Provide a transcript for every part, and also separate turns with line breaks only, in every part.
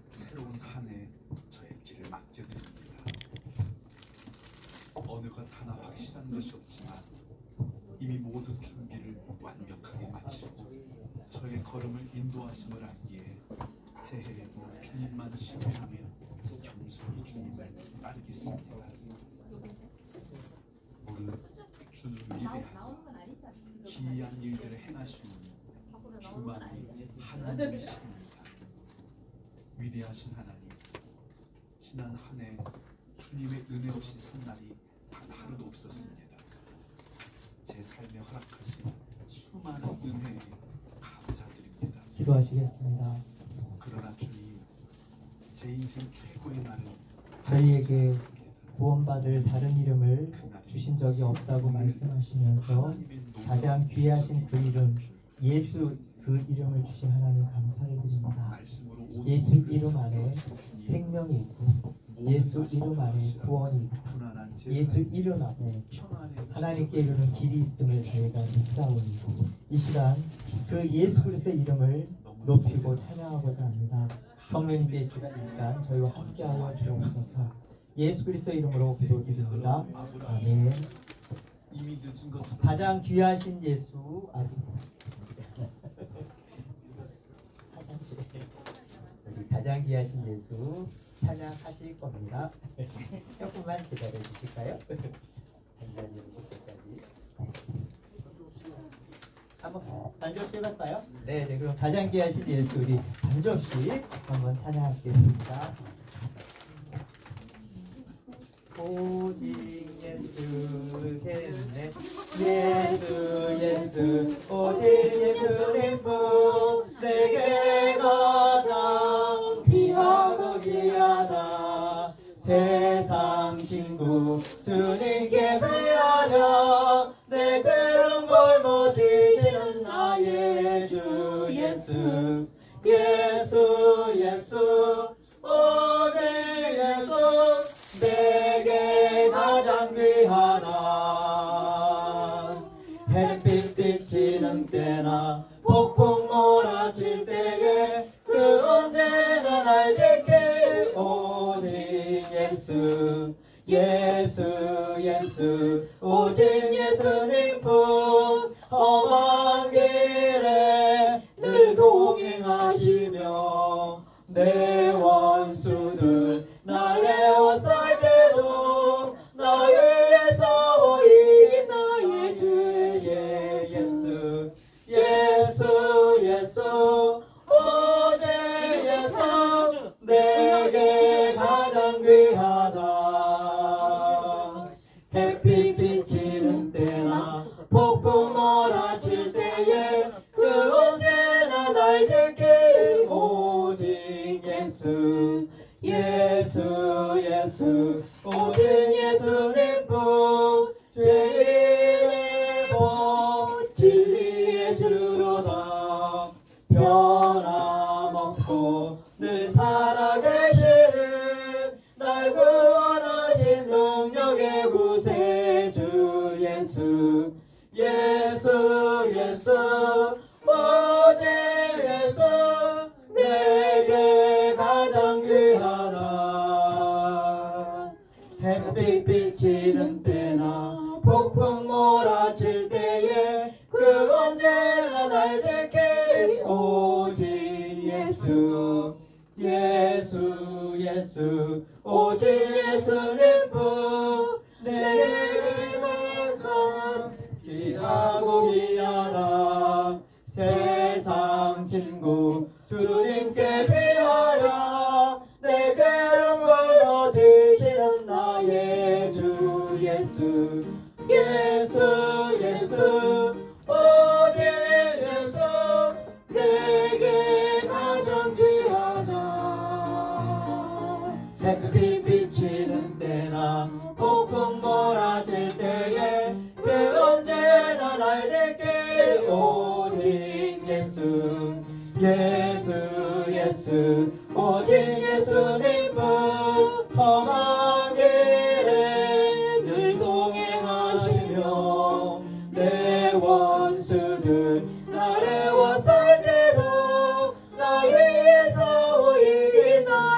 새로운 한 해 저의 길을 맡겨드립니다. 어느 것 하나 확실한 것이 없지만 이미 모든 준비를 완벽하게 마치고 저의 걸음을 인도하심을 알기에 새해에도 주님만 신뢰하며 겸손히 주님을 따르겠습니다. 무릇 주는 위대하사 기이한 일들을 행하시오니 주만이 하나님이십니다. 위대하신 하나님, 지난 한 해 주님의 은혜 없이 산 날이 단 하루도 없었습니다. 제 삶에 허락하신 수많은 은혜에 감사드립니다.
기도하시겠습니다.
그러나 주님, 제 인생 최고의 날은
저희에게 구원받을 다른 이름을 주신 적이 없다고 말씀하시면서 가장 귀하신 그 이름 예수, 그 이름을 주신 하나님 감사를 드립니다. 예수 이름 안에 생명이 있고 예수 이름 안에 구원이 있고 예수 이름 안에 하나님께 이르는 길이 있음을 저희가 믿사오니 이 시간 그 예수 그리스도의 이름을 높이고 찬양하고자 합니다. 성령님께 이 시간 저희와 함께하여 주옵소서. 예수 그리스도 이름으로 기도드립니다. 아멘. 가장 귀하신 예수 아직 가장 귀하신 예수 찬양하실 겁니다. 조금만 기다려 주실까요? 단전이 때까지 한번 단접시 해볼까요? 네, 그럼 가장 귀하신 예수 우리 단접시 한번 찬양하시겠습니다. 오직 예수 겠네 예수 예수 오직 예수님뿐 내게 가장 귀하고 귀하다 세상 친구 주님께 비하려 내 그런 걸 모지시는 나의 주 예수 예수 예수 오직 예수 내게 가장 귀하다 햇빛 비치는 때나 폭풍 몰아칠 때에 그 언제나 날 지킬 오직 예수 예수 예수 오직 예수님뿐 험한 길에 늘 동행하시며 내 원수들 날 애워쌀 때도 나 위해서 이사의 주 예수 예수 예수 오직 예수 내게 가장 귀하다 햇빛 비치는 때나 폭풍 몰아칠 때에 그 언제나 날 지킬 오직 예수 예수 예수 오직 예수님뿐 죄인의 법 진리의 주로다 변함없고 늘 살아계시는 날 구원하신 능력의 구세주 예수 예수 예수 오직 예수 내게 가장 귀하다 햇빛 비치는 때나 폭풍 몰아칠 때에 그 언제나 날 지킬 오직 예수 예수 예수 오직 예수님뿐 내게 가장 귀하고 귀하다 세상 친구 주님께 비하라 내 그런 걸 모지시는 나의 주 예수 예수 예수 오직 예수 내게 가장 귀하다 햇빛 비치는 때나 폭풍 몰아칠 때에 그 언제나 날 지킬 오직 예수 예수 예수 오직 예수님뿐 험한 길에 늘 동행하시며 내 원수들 날 애워쌀 때도 나 위해서 이기사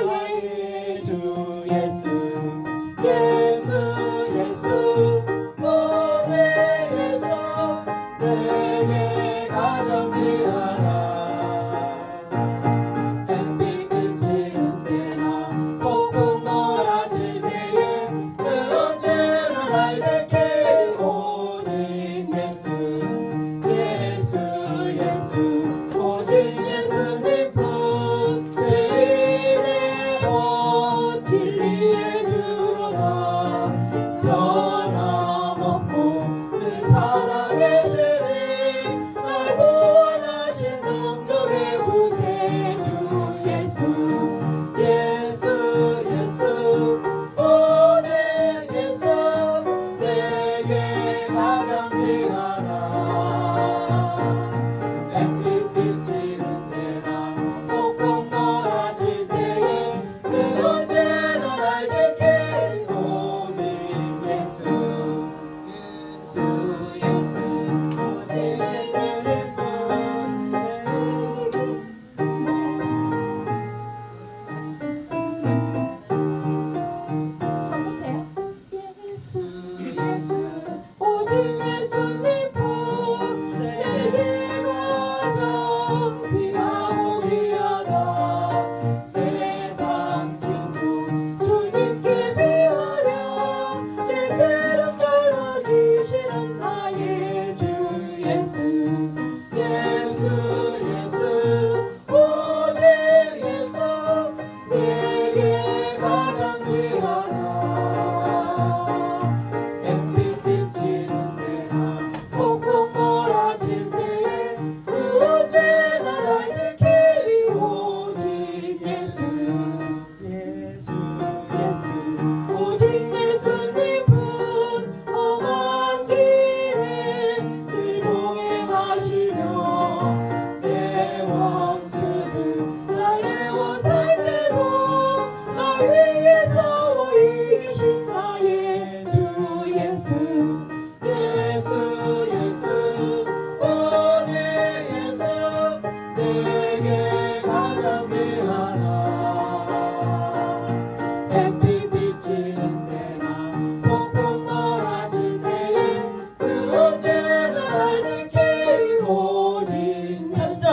햇빛 비치는 때나 폭풍 몰아칠 때에 그 언제나 날 지키리 오직 3절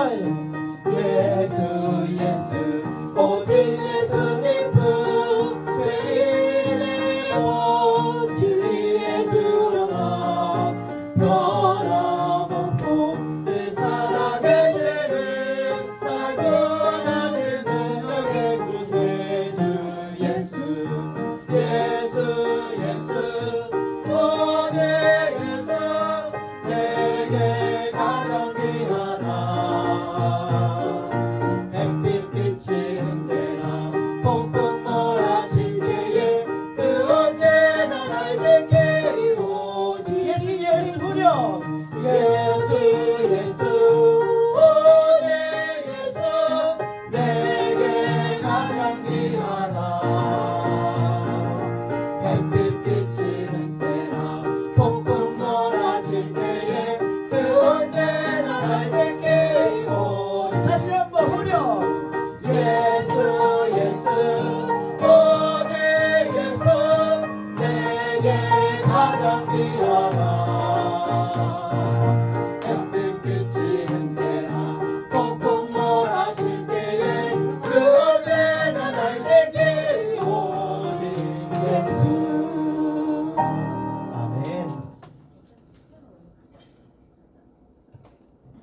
예수 예수 오직 예수님뿐 죄인의 진리의 주로다 변함없고 늘 살아계시는 날 구원하신 능력의 구세주 예수 예수 예수 오직 예수 내게 가장 귀하다 햇빛 비치는 때나 폭풍 몰아칠 때에 그 언제나 날 지키리 오직 예수 예수 후렴 예수 예수 오직 예수 내게 가장 귀하다 햇빛 비치는 때나 폭풍 몰아칠 때에 그 언제나 날 지키리 오직 다시 한번 후렴 예수 예수 오직 예수 내게 가장 귀하다 햇빛 비치는 때나 폭풍 몰아칠 때에 그 언제나 날 지키리 오직 예수 아멘.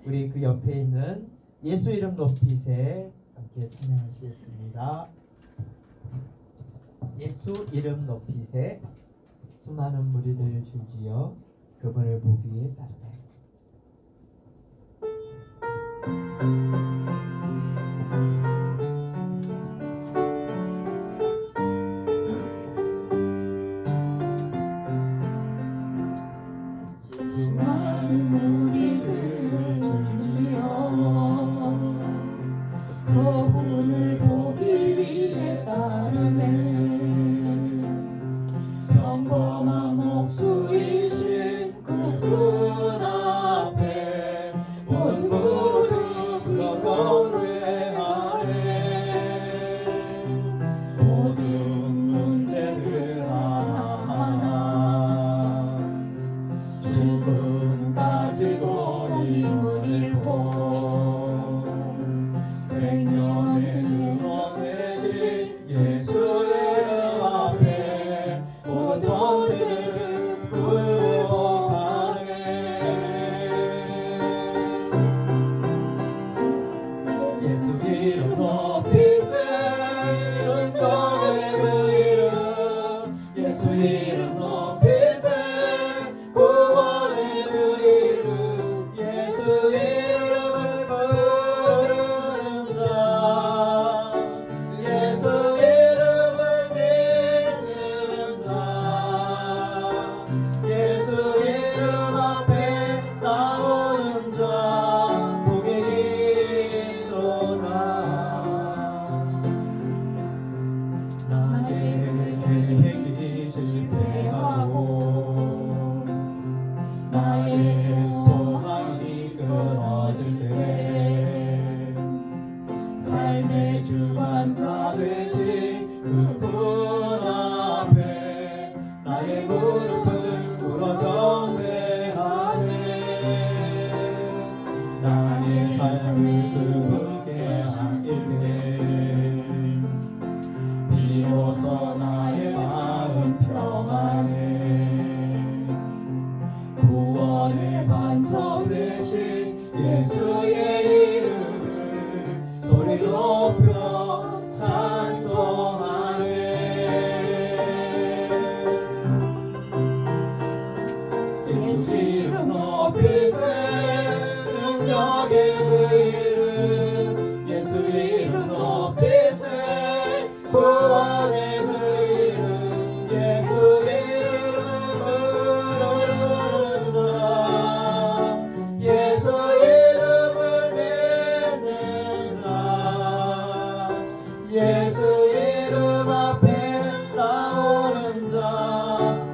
우리 그 옆에 있는 예수 이름 높이세 함께 찬양하시겠습니다. 예수 이름 높이세 수많은 무리들 줄지어 그분을 보기 위해 따르네.
수많은 무리들을 줄지어 그분을 보기 위해 따르네 평범한 목수이신 그분 앞에 모든 무릎이 경배하네 모든 문제들 하나하나 죽음까지도 힘을 잃고 생명의 근원 되신 예수 이름 앞에 모든 권세를 굴복하네 예수 이름 높이세 능력의 그 이름 예수 이름 높이세 구원의 그 이름 예수 이름을 부르는 자 예수 이름을 믿는 자 예수 이름 앞에 나오는 자 복이 있도다 나의 계획이 실패하고 나의 소망이 끊어질 때 삶의 주관자 되신 그분 앞에 나의 무릎을 꿇어 경배하네 나의 삶을 그분께 맡길 때 비로소 나의 마음 평안해 구원의 반석 되신 예수의 이름을 소리 높여 찬송하네 예수 이름 높이세 능력의 그 이름 예수 이름 높이세 구원의 그 이름 예수 이름을 부르는 자 예수 이름을 믿는 자 예수 이름 앞에 나오는 자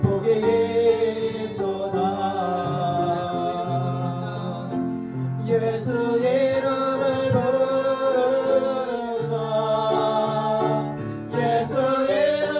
복이 있도다 예수 이름을 부르는 자 예수 이름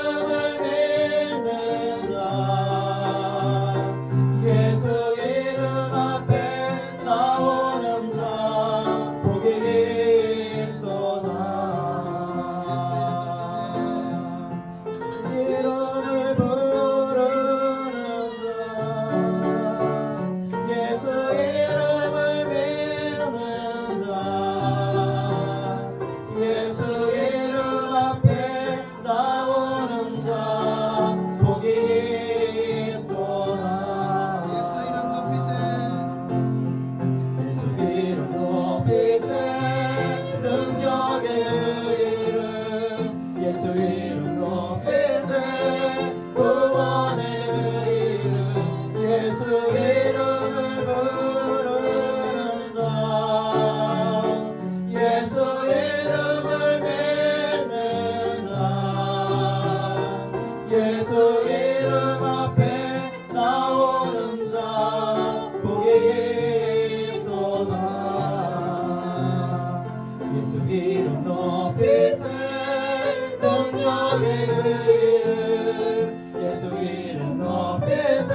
예수의 그 이름 예수 이름 높이세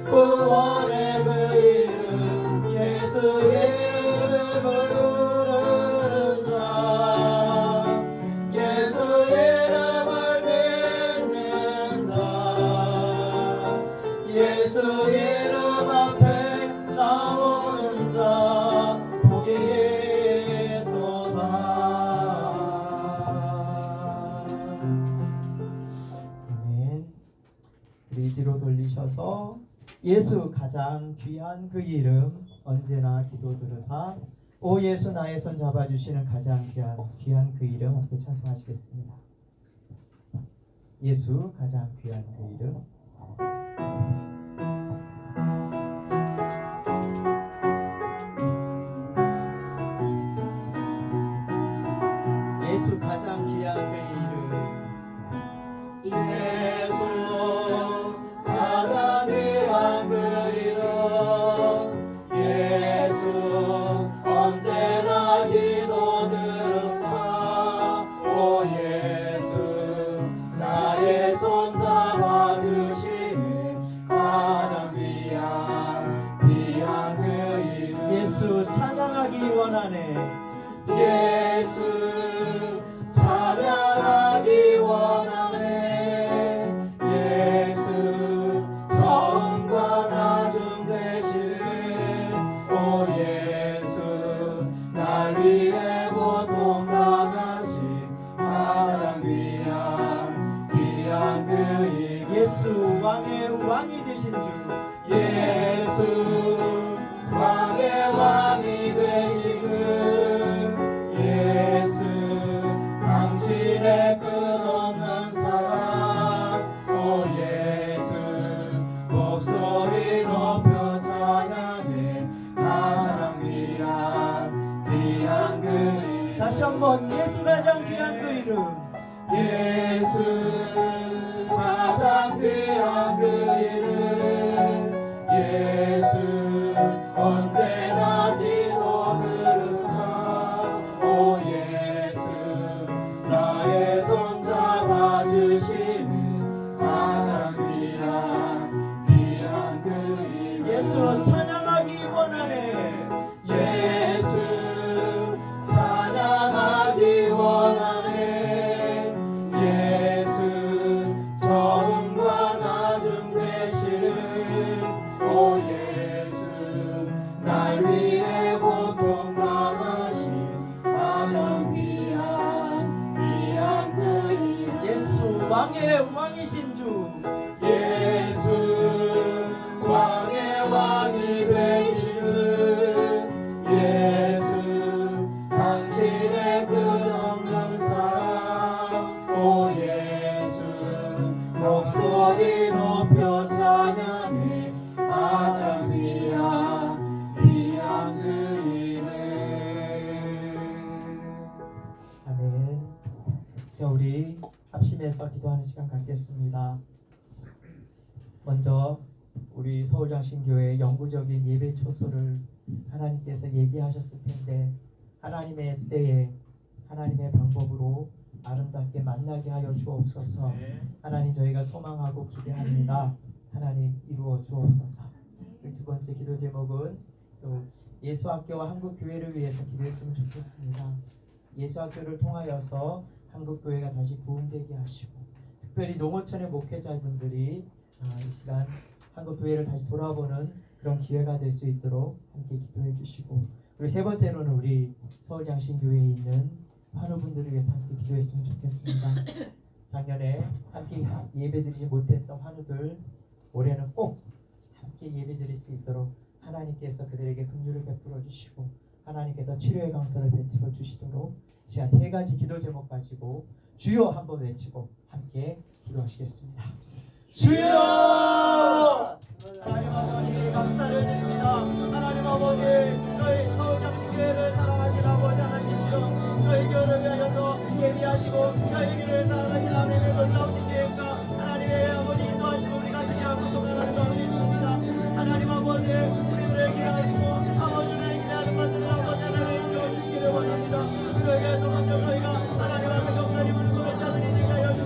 구원의 그 이름 예수 이름을 부르는 자 예수 이름을 믿는 자 예수 이름 앞에 나오는 자 복이 있도다.
아멘. 의지로 돌리셔서 예수 가장 귀한 그 이름 언제나 기도 들으사 오 예수 나의 손 잡아주시는 가장 귀한 그 이름 함께 찬송하시겠습니다. 예수 가장 귀한 그 이름. 예수 가장 귀한 그 이름.
예수 가장 귀한 그 이름 예수 언제나 기도 들으사 오 예수 나의 손 잡아주시네 가장 귀한 그 이름
예수 찬양하기 원하네.
예수 찬양하기 원하네 예수 처음과 나중 되시는 오 예수 날 위해 고통당하신 가장 귀한 그 이름
예수 왕의 왕이 되신 주.
예수 왕의 왕이 되신 그 예수 당신의 끝없는 사랑 오 예수 목소리 높여 찬양해 가장 귀한 그 이름
다시 한번 예수 가장 귀한 그 이름.
예수 가장 귀한 그 이름 예수 언제나 기도 들으사 오 예수 나의 손 잡아주시는 가장 귀한 그 이름
예수 찬양하기 원하네.
예수 찬양하기 원하네 예수 처음과 나중 되시는 오 예수 날 위해 고통당하신 가장 귀한 그 이름
예수 왕의 왕이신 주.
예수 왕의 왕이 되시는 예수 당신의 끝없는 사랑 오 예수 목소리 높여 찬양해 가장 귀한 그 이름
아멘. 자, 우리 합심해서 기도하는 시간 갖겠습니다. 먼저 우리 서울장신교회 영구적인 예배 초소를 하나님께서 얘기하셨을 텐데 하나님의 때에 하나님의 방법으로 아름답게 만나게 하여 주옵소서. 하나님 저희가 소망하고 기대합니다. 하나님 이루어 주옵소서. 우리 두 번째 기도 제목은 또 예수학교와 한국교회를 위해서 기도했으면 좋겠습니다. 예수학교를 통하여서 한국교회가 다시 부흥되게 하시고 특별히 농어촌의 목회자분들이 이 시간 한국교회를 다시 돌아보는 그런 기회가 될 수 있도록 함께 기도해 주시고 그리고 세 번째로는 우리 서울장신교회에 있는 환우분들을 위해서 함께 기도했으면 좋겠습니다. 작년에 함께 예배드리지 못했던 환우들 올해는 꼭 함께 예배드릴 수 있도록 하나님께서 그들에게 긍휼을 베풀어 주시고 하나님께서 치료의 강선을 베풀어 주시도록 제가 세 가지 기도 제목 가지고 주여 한번 외치고 함께 기도하시겠습니다. 주여!
하나님 아버지 감사를 드립니다. 하나님 아버지 저희 서울장신교회를 사랑하신 아버지 하나님이시여 저희 교회를 위하여서 예비하시고 저희 교회를 사랑하신 하나님의 놀라우신 계획과 하나님의 아버지 인도하시고 우리가 기대하고 소망하는 가운데 있습니다. 하나님 아버지 우리들을 기대하시고 아버지를 기대하는 만들을 아버지 하나님을 이루어주시기를 원합니다. 그러기 위해서 먼저 저희가 하나님 앞에 감사를 부르고 자들이 되게 하여 주시고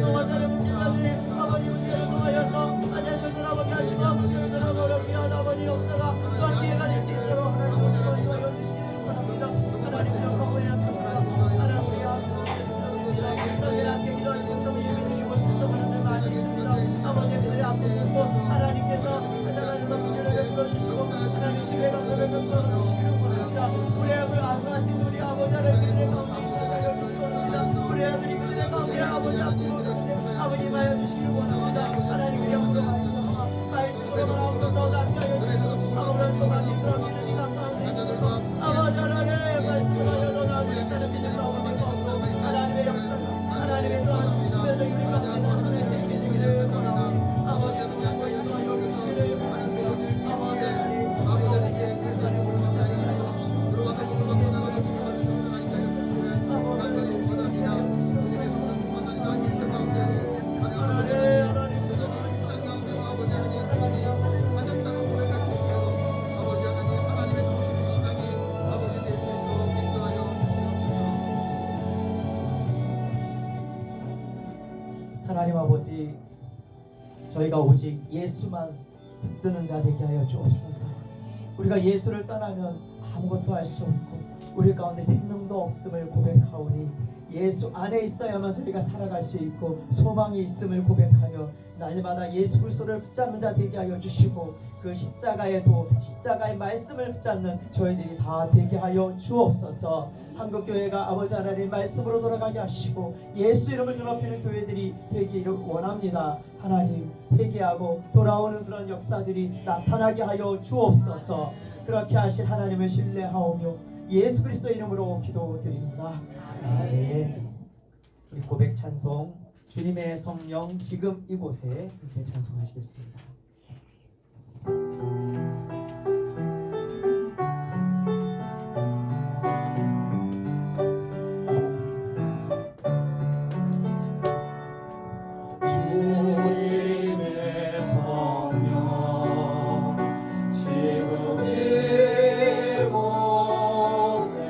아버지의 문제자들이 아버지 문제를 통하여서 아내들 돌아보게 하시고 문제를 돌아보게 하는 아버지 역사가 또한 기회가 될 수 있도록 하나님 오시고 인도하여 주시기를 바랍니다. 하나님 영광의 함께입니다. 하나님 우리 함께 저희 함께 기도하는 좀 예배드리고 싶은 분들 많이 있습니다. 아버지의 그들의 앞에 듣고 하나님께서 하나님께서 문제를 베풀어 주시고 하나님 집에 감사를 베풀어 주시기를 바랍니다. 우리 아버지 안가신 우리 아버지를 그들의 가운데 인도하여 주시기 원합니다. 우리 아들이 그들의 가운데 아버지 앞으로 아버님 하여 주시기를 원합니다. 하나님 영으로 말씀으로 돌아오셔서 낫게 하여 주시고 아무런 소망이 그런 믿음이 가까운데 있어서 아버지 하나님 말씀을 하여 더 나을 수 있다는 믿음 가운데 없고 하나님의 역사가 하나님의 또한 그래서 우리 가운데 하나님의 생명이 되기를 원하오니 아버지 모시고 인도하여 주시기를 바랍니다. 아버지 하나님 아버지 예수께서 이름으로 기도하여 주시옵소서.
하나님 아버지, 저희가 오직 예수만 붙드는 자 되게 하여 주옵소서. 우리가 예수를 떠나면 아무것도 할 수 없고 우리 가운데 생명도 없음을 고백하오니 예수 안에 있어야만 저희가 살아갈 수 있고 소망이 있음을 고백하며 날마다 예수 그리스도를 붙잡는 자 되게 하여 주시고 그 십자가의 십자가의 말씀을 붙잡는 저희들이 다 되게 하여 주옵소서. 한국교회가 아버지 하나님 말씀으로 돌아가게 하시고 예수 이름을 드높이는 교회들이 되기를 원합니다. 하나님 회개하고 돌아오는 그런 역사들이 나타나게 하여 주옵소서. 그렇게 하실 하나님을 신뢰하오며 예수 그리스도 이름으로 기도드립니다. 아멘. 우리 고백 찬송 주님의 성령 지금 이곳에 이렇게 찬송하시겠습니다.
주님의 성령 지금 이곳에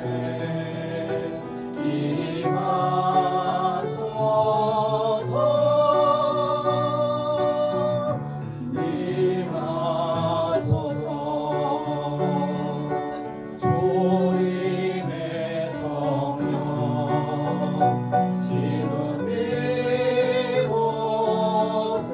임하소서 주님의 성령 지금 이곳에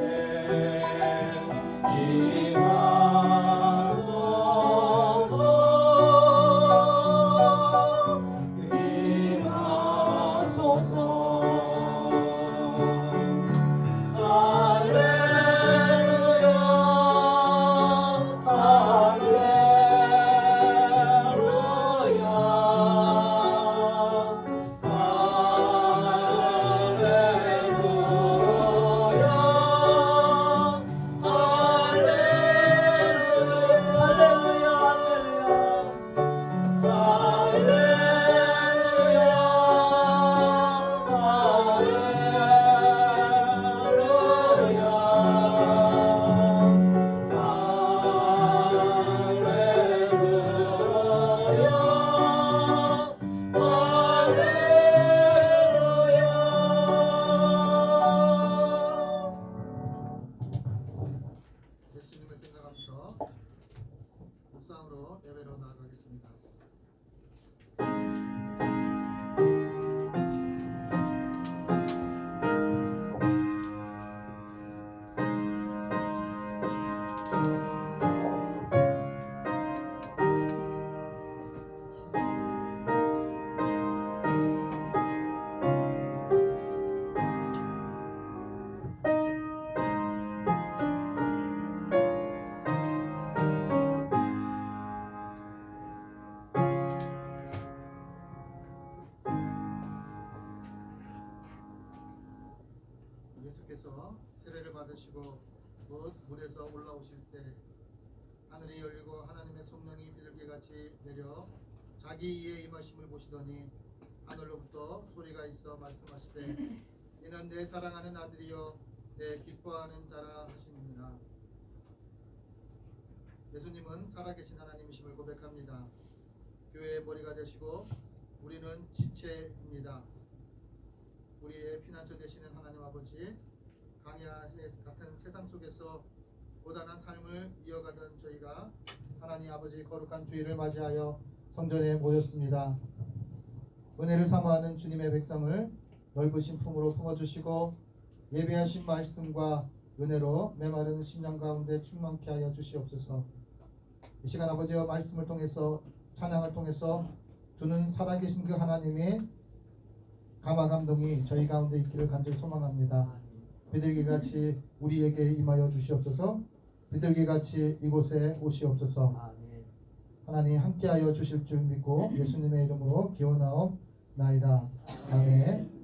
예수님을 생각하면서 묵상으로 예배로 나아가겠습니다. 예수께서 세례를 받으시고 곧 물에서 올라오실 때 하늘이 열리고 하나님의 성령이 비둘기같이 내려 자기 이에 임하심을 보시더니 하늘로부터 소리가 있어 말씀하시되 이는 내 사랑하는 아들이요 내 기뻐하는 자라 하시니라. 예수님은 살아계신 하나님이심을 고백합니다. 교회의 머리가 되시고 우리는 지체입니다. 우리의 피난처 되시는 하나님 아버지, 강야 같은 세상 속에서 고단한 삶을 이어가던 저희가 하나님 아버지 거룩한 주일을 맞이하여 성전에 모였습니다. 은혜를 사모하는 주님의 백성을 넓으신 품으로 품어주시고 예배하신 말씀과 은혜로 메마른 심령 가운데 충만케 하여 주시옵소서. 이 시간 아버지의 말씀을 통해서 찬양을 통해서 주는 살아계신 그 하나님의 감화 감동이 저희 가운데 있기를 간절히 소망합니다. 비둘기같이 우리에게 임하여 주시옵소서. 비둘기같이 이곳에 오시옵소서. 하나님 함께하여 주실 줄 믿고 예수님의 이름으로 기원하옵나이다. 아멘.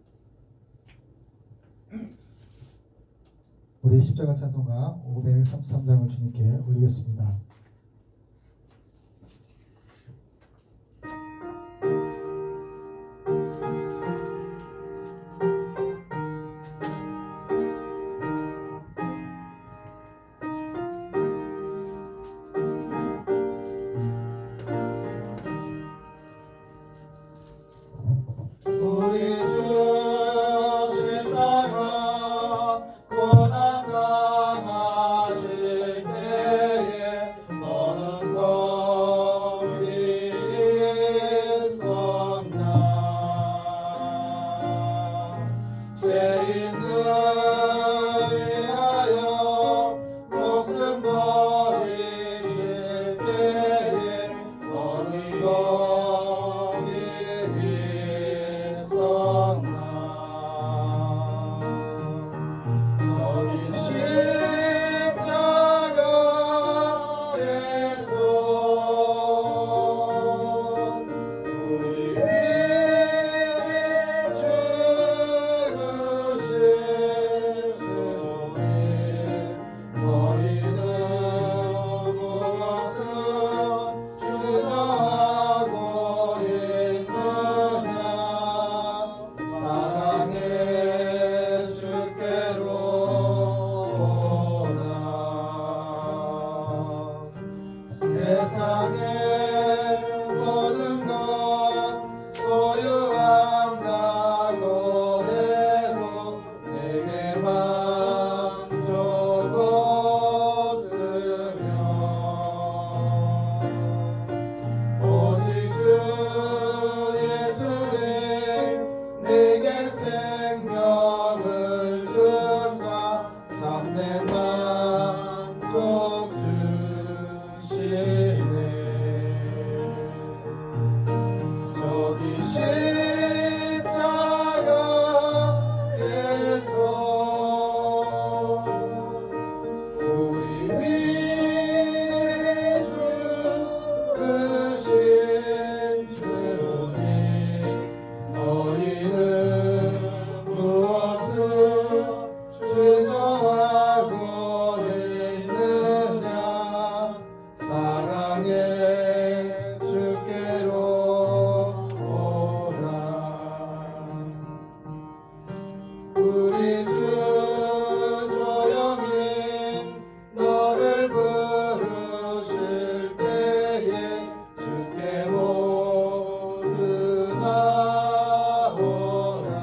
우리 십자가 찬송가 533장을 주님께 올리겠습니다. 우리 주 십자가 고난 당하실 때에 너는 거기 있었나. 죄인들 위하여 목숨 버리실 때에 너는 거기 있었나. 저기 십자가에서 우리 위에 죽으신 주님, 너희는 무엇을 주저하고 있느냐. 사랑의 주께로 오라. 세상의 모든 것 소유한다고 해도 내게만 족 없으며 오직 주 예수님 내게 생명을 주사 참된 만족 주시네. 저기 십자가에서 우리 위에 죽으신 주님, 너희는 무엇을 주저하고 있느냐. 사랑의 주께로 오라. 우리 주 조용히 너를 부르실 때에 주께 모두 나오라.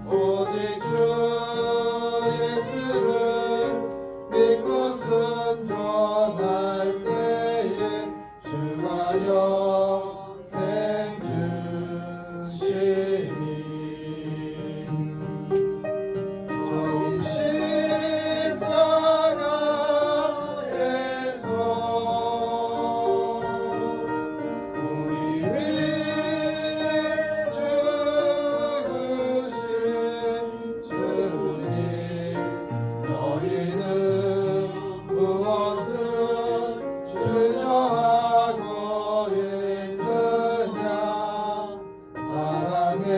오직 주 예수를 믿고 순종할 때에 주가 영생 주시니. 저기 십자가에서 우리 위에 죽으신 주님, 너희는 무엇을 주저하고 있느냐. 사랑의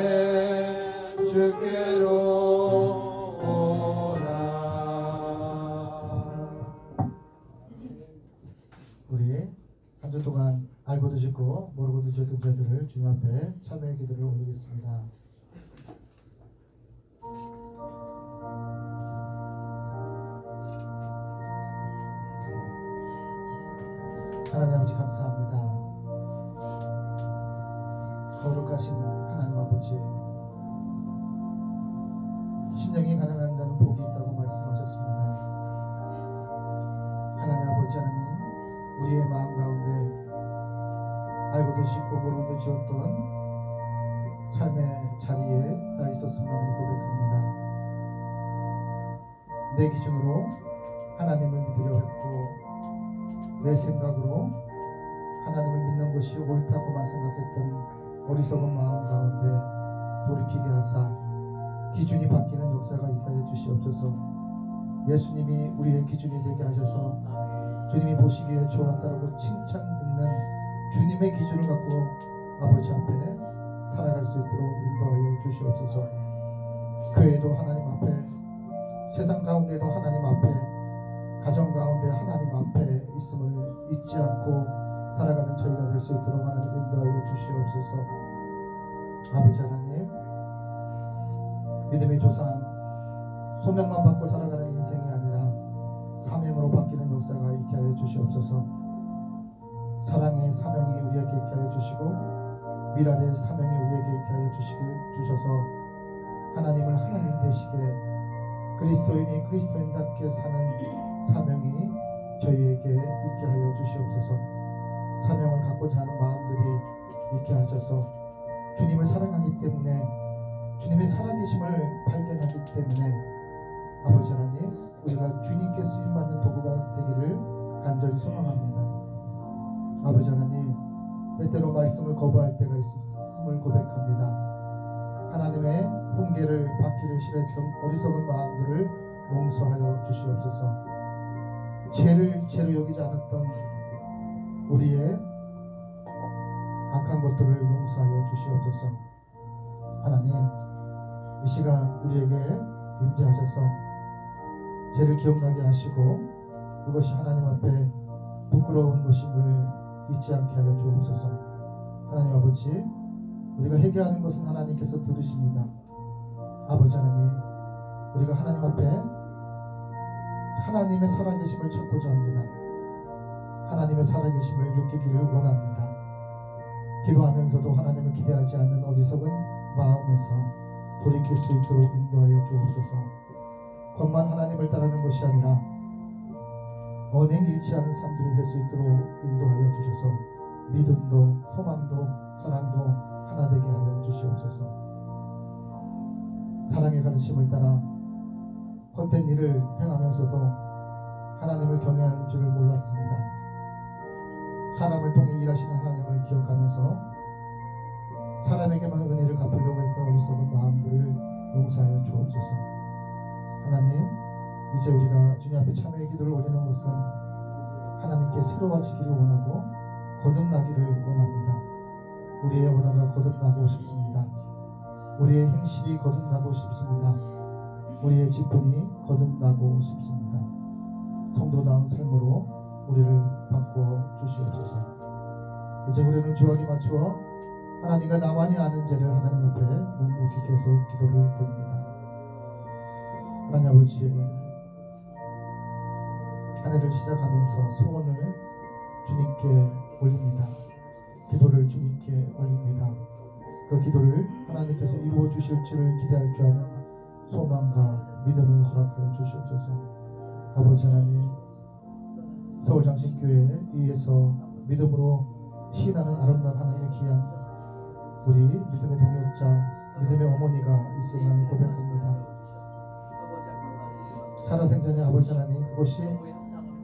주께로 오라. 우리 한 주 동안 알고도 짓고 모르고도 짓던 죄들을 주님 앞에 참회의 기도를 올리겠습니다. 하나님 아버지 감사합니다. 거룩하신 하나님 하나님 아버지, 심령이 가난한 자는 복이 있다고 말씀하셨습니다. 하나님 아버지 하나님, 우리의 마음 가운데 알고도 짓고 모르고도 지었던 삶의 자리에 가 있었음을 고백합니다. 내 기준으로 하나님을 믿으려 했고 내 생각으로 하나님을 믿는 것이 옳다고만 생각했던 어리석은 마음 가운데 돌이키게 하사 기준이 바뀌는 역사가 있게 하여 주시옵소서. 예수님이 우리의 기준이 되게 하셔서 주님이 보시기에 좋았다라고 칭찬 듣는 주님의 기준을 갖고 아버지 앞에 살아갈 수 있도록 인도하여 주시옵소서. 교회도 하나님 앞에, 세상 가운데도 하나님 앞에, 가정 가운데 하나님 앞에 있음을 잊지 않고 살아가는 저희가 될 수 있도록 하나님 인도하여 주시옵소서. 아버지 하나님, 믿음의 조상, 소명만 받고 살아가는 인생이 아니라 사명으로 바뀌는 역사가 있게 하여 주시옵소서. 사랑의 사명이 우리에게 있게 하여 주시고 미랄의 사명이 우리에게 있게 하여 주셔서 하나님을 하나님 되시게, 그리스도인이 그리스도인답게 사는 사명이 저희에게 있게 하여 주시옵소서. 사명을 갖고자 하는 마음들이 있게 하셔서 주님을 사랑하기 때문에, 주님의 살아계심을 발견하기 때문에 아버지 하나님, 우리가 주님께 쓰임받는 도구가 되기를 간절히 소망합니다. 아버지 하나님, 때때로 말씀을 거부할 때가 있음을 고백합니다. 하나님의 훈계를 받기를 싫어했던 어리석은 마음들을 용서하여 주시옵소서. 죄를 죄로 여기지 않았던 우리의 악한 것들을 용서하여 주시옵소서. 하나님, 이 시간 우리에게 임재하셔서 죄를 기억나게 하시고 그것이 하나님 앞에 부끄러운 것임을 잊지 않게 하여 주옵소서. 하나님 아버지, 우리가 회개하는 것은 하나님께서 들으십니다. 아버지 하나님, 우리가 하나님 앞에 하나님의 살아계심을 찾고자 합니다. 하나님의 살아계심을 느끼기를 원합니다. 기도하면서도 하나님을 기대하지 않는 어리석은 마음에서 돌이킬 수 있도록 인도하여 주옵소서. 겉만 하나님을 따르는 것이 아니라 언행 잃지 않은 삶들이 될 수 있도록 인도하여 주셔서 믿음도 소망도 사랑도 하나 되게 하여 주시옵소서. 사랑의 가르침을 따라 헛된 일을 행하면서도 하나님을 경외하는 줄을 몰랐습니다. 사람을 통해 일하시는 하나님을 기억하면서 사람에게만 은혜를 갚으려고 했던 어리석은 마음들을 용서하여 주옵소서. 하나님, 이제 우리가 주님 앞에 참회의 기도를 올리는 것은 하나님께 새로워지기를 원하고 거듭나기를 원합니다. 우리의 언어가 거듭나고 싶습니다. 우리의 행실이 거듭나고 싶습니다. 우리의 직분이 거듭나고 싶습니다. 성도다운 삶으로 우리를 바꾸어 주시옵소서. 이제 우리는 주하게 맞추어 하나님과 나만이 아는 죄를 하나님 앞에 묵묵히 계속 기도를 드립니다. 하나님 아버지, 한 해를 시작하면서 소원을 주님께 올립니다. 기도를 주님께 올립니다. 그 기도를 하나님께서 이루어 주실 줄을 기대할 줄 아는 소망과 믿음을 허락하여 주시옵소서. 아버지 하나님, 서울장신교회에 의해서 믿음으로 시인하는 아름다운 하나님의 귀한 우리 믿음의 동역자, 믿음의 어머니가 있음을 고백합니다. 살아생전의 아버지 하나님, 그것이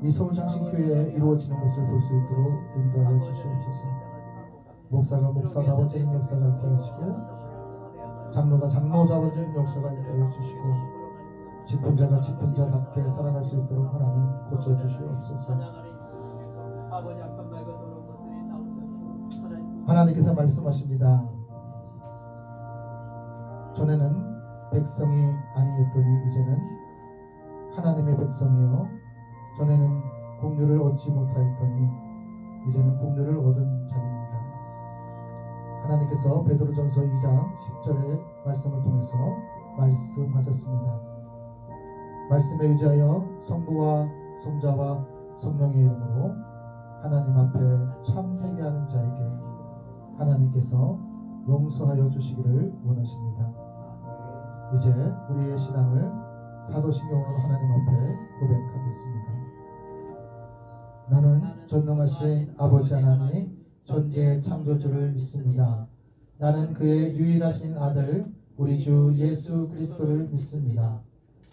이 서울장신교회에 이루어지는 것을 볼 수 있도록 인도하여 주시옵소서. 목사가 목사다워지는 역사가 있게 하시고, 장로가 장로다워지는 역사가 있게 하여 주시고, 직분자가 직분자답게 살아갈 수 있도록 하나님 고쳐주시옵소서. 하나님께서 말씀하십니다. 전에는 백성이 아니었더니 이제는 하나님의 백성이요, 전에는 국류를 얻지 못하였더니 이제는 국류를 얻은 자니라. 하나님께서 베드로전서 2장 10절의 말씀을 통해서 말씀하셨습니다. 말씀에 의지하여 성부와 성자와 성령의 이름으로 하나님 앞에 참 회개하는 자에게 하나님께서 용서하여 주시기를 원하십니다. 이제 우리의 신앙을 사도신경으로 하나님 앞에 고백하겠습니다. 나는 전능하신 아버지 하나님 존재 창조주를 믿습니다. 나는 그의 유일하신 아들 우리 주 예수 그리스도를 믿습니다.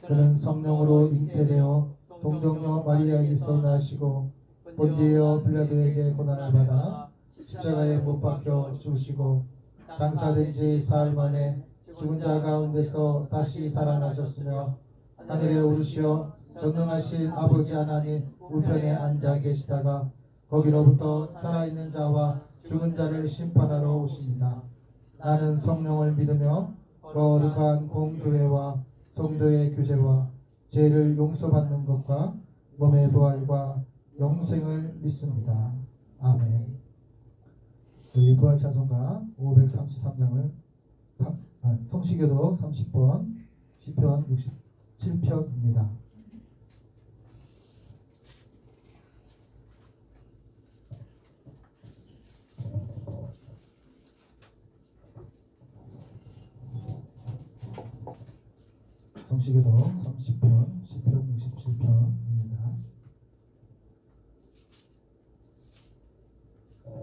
그는 성령으로 잉태되어 동정녀 마리아에게서 나시고 본디오 빌라도에게 고난을 받아 십자가에 못 박혀 죽으시고 장사된 지 사흘 만에 죽은 자 가운데서 다시 살아나셨으며 하늘에 오르시어 전능하신 아버지 하나님 우편에 앉아 계시다가 거기로부터 살아있는 자와 죽은 자를 심판하러 오십니다. 나는 성령을 믿으며 거룩한 공교회와 성도의 교제와 죄를 용서받는 것과 몸의 부활과 영생을 믿습니다. 아멘. 우리 부활 찬송가 533장을 성시교도 30번 시편 67편입니다. 성시교도 30편 시편 67편입니다.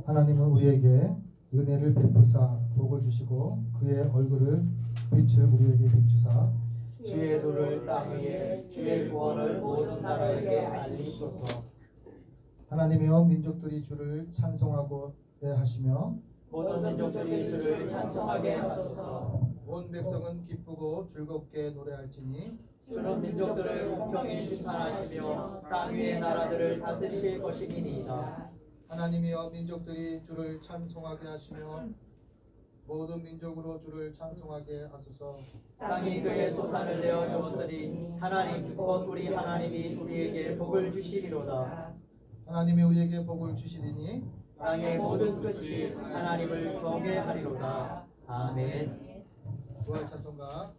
하나님은 우리에게 은혜를 베푸사 복을 주시고 그의 얼굴을 빛을 우리에게 비추사
주의 도를 땅 위에 주의 구원을 모든 나라에게 알리소서.
하나님이여 민족들이 주를 찬송하고 하시며
모든 민족들이 주를 찬송하게 하소서.
온 백성은 기쁘고 즐겁게 노래할지니
주는 민족들을 공평히 심판하시며 땅 위의 나라들을 다스리실 것이니이다.
하나님이여 민족들이 주를 찬송하게 하시며 모든 민족으로 주를 찬송하게 하소서.
땅이 그의 소산을 내어 주었으니 하나님 곧 우리 하나님이 우리에게 복을 주시리로다.
하나님이 우리에게 복을 주시리니
땅의 모든 끝이 하나님을 경외하리로다. 아멘.
부활 찬송가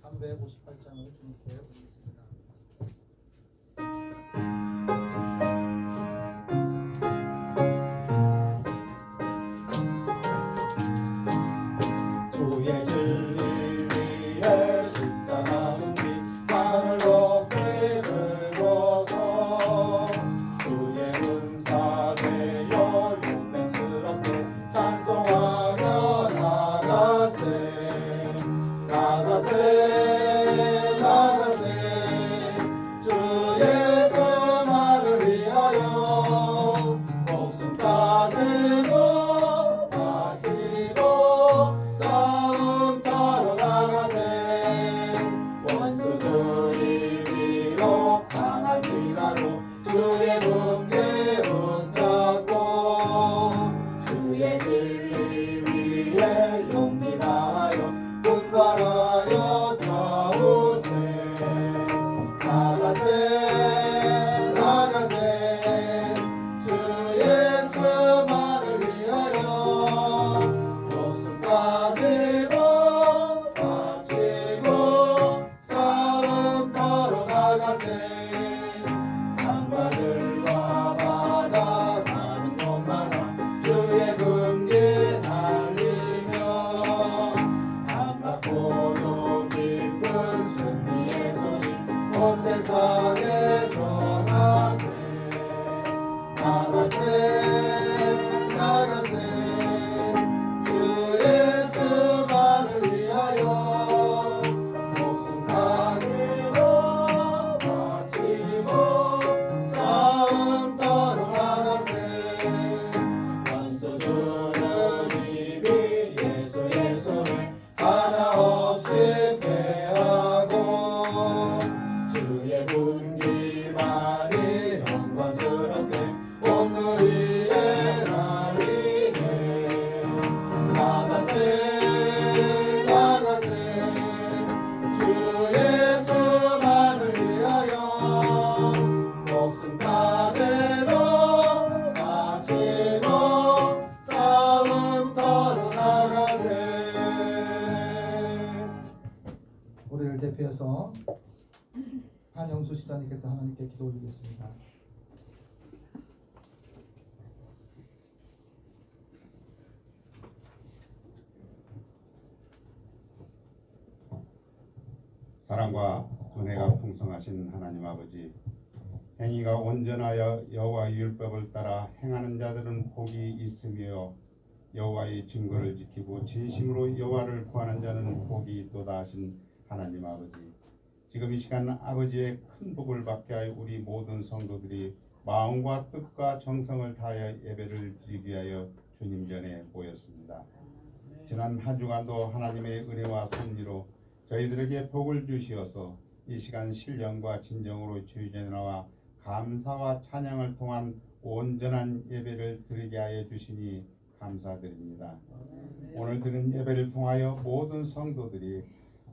358장을 주님께 드리겠습니다.
주의 진리 위에 십자가 눈빛 하늘 높이 들고서 주의 은사 되어 용맹스럽게 찬송하며 나가세 주 예수 말을 위하여 목숨 빠지고 싸움 타러 나가세 원수들이 비록 강할지라도 주의 분계 붙잡고 주의 진리 위에 용기 다하여 분발하여 싸우세 나가세 주 예수 말을 위하여 목숨 빠지고 싸움 타러 나가세 산마들과 바다 가는 곳마다 주의 분기 날리며 안받고도 기쁜 승리의 소식 온 세상에 전하세 나가세 주 예수 말을 위하여 목숨 가지고 싸움 타러 나가세 원수들은 이미 예수의 손을 하나 없이 패하고 주의 분기만이 영광스럽게 온누리에 날리네 나가세 주 예수 만을 위하여 목숨 빠지고 싸움 타러 나가세.
우리를 대표해서 한영수 시장님께서 하나님께 기도 올리겠습니다.
사랑과 은혜가 풍성하신 하나님 아버지, 행위가 온전하여 여호와의 율법을 따라 행하는 자들은 복이 있으며 여호와의 증거를 지키고 진심으로 여호와를 구하는 자는 복이 있도다 하신 하나님 아버지, 지금 이 시간 아버지의 큰 복을 받게 하여 우리 모든 성도들이 마음과 뜻과 정성을 다하여 예배를 드리기 위하여 주님 전에 모였습니다. 지난 한 주간도 하나님의 은혜와 섭리로 저희들에게 복을 주시어서 이 시간 신령과 진정으로 주의 전에 나와 감사와 찬양을 통한 온전한 예배를 드리게 하여 주시니 감사드립니다. 오늘 드린 예배를 통하여 모든 성도들이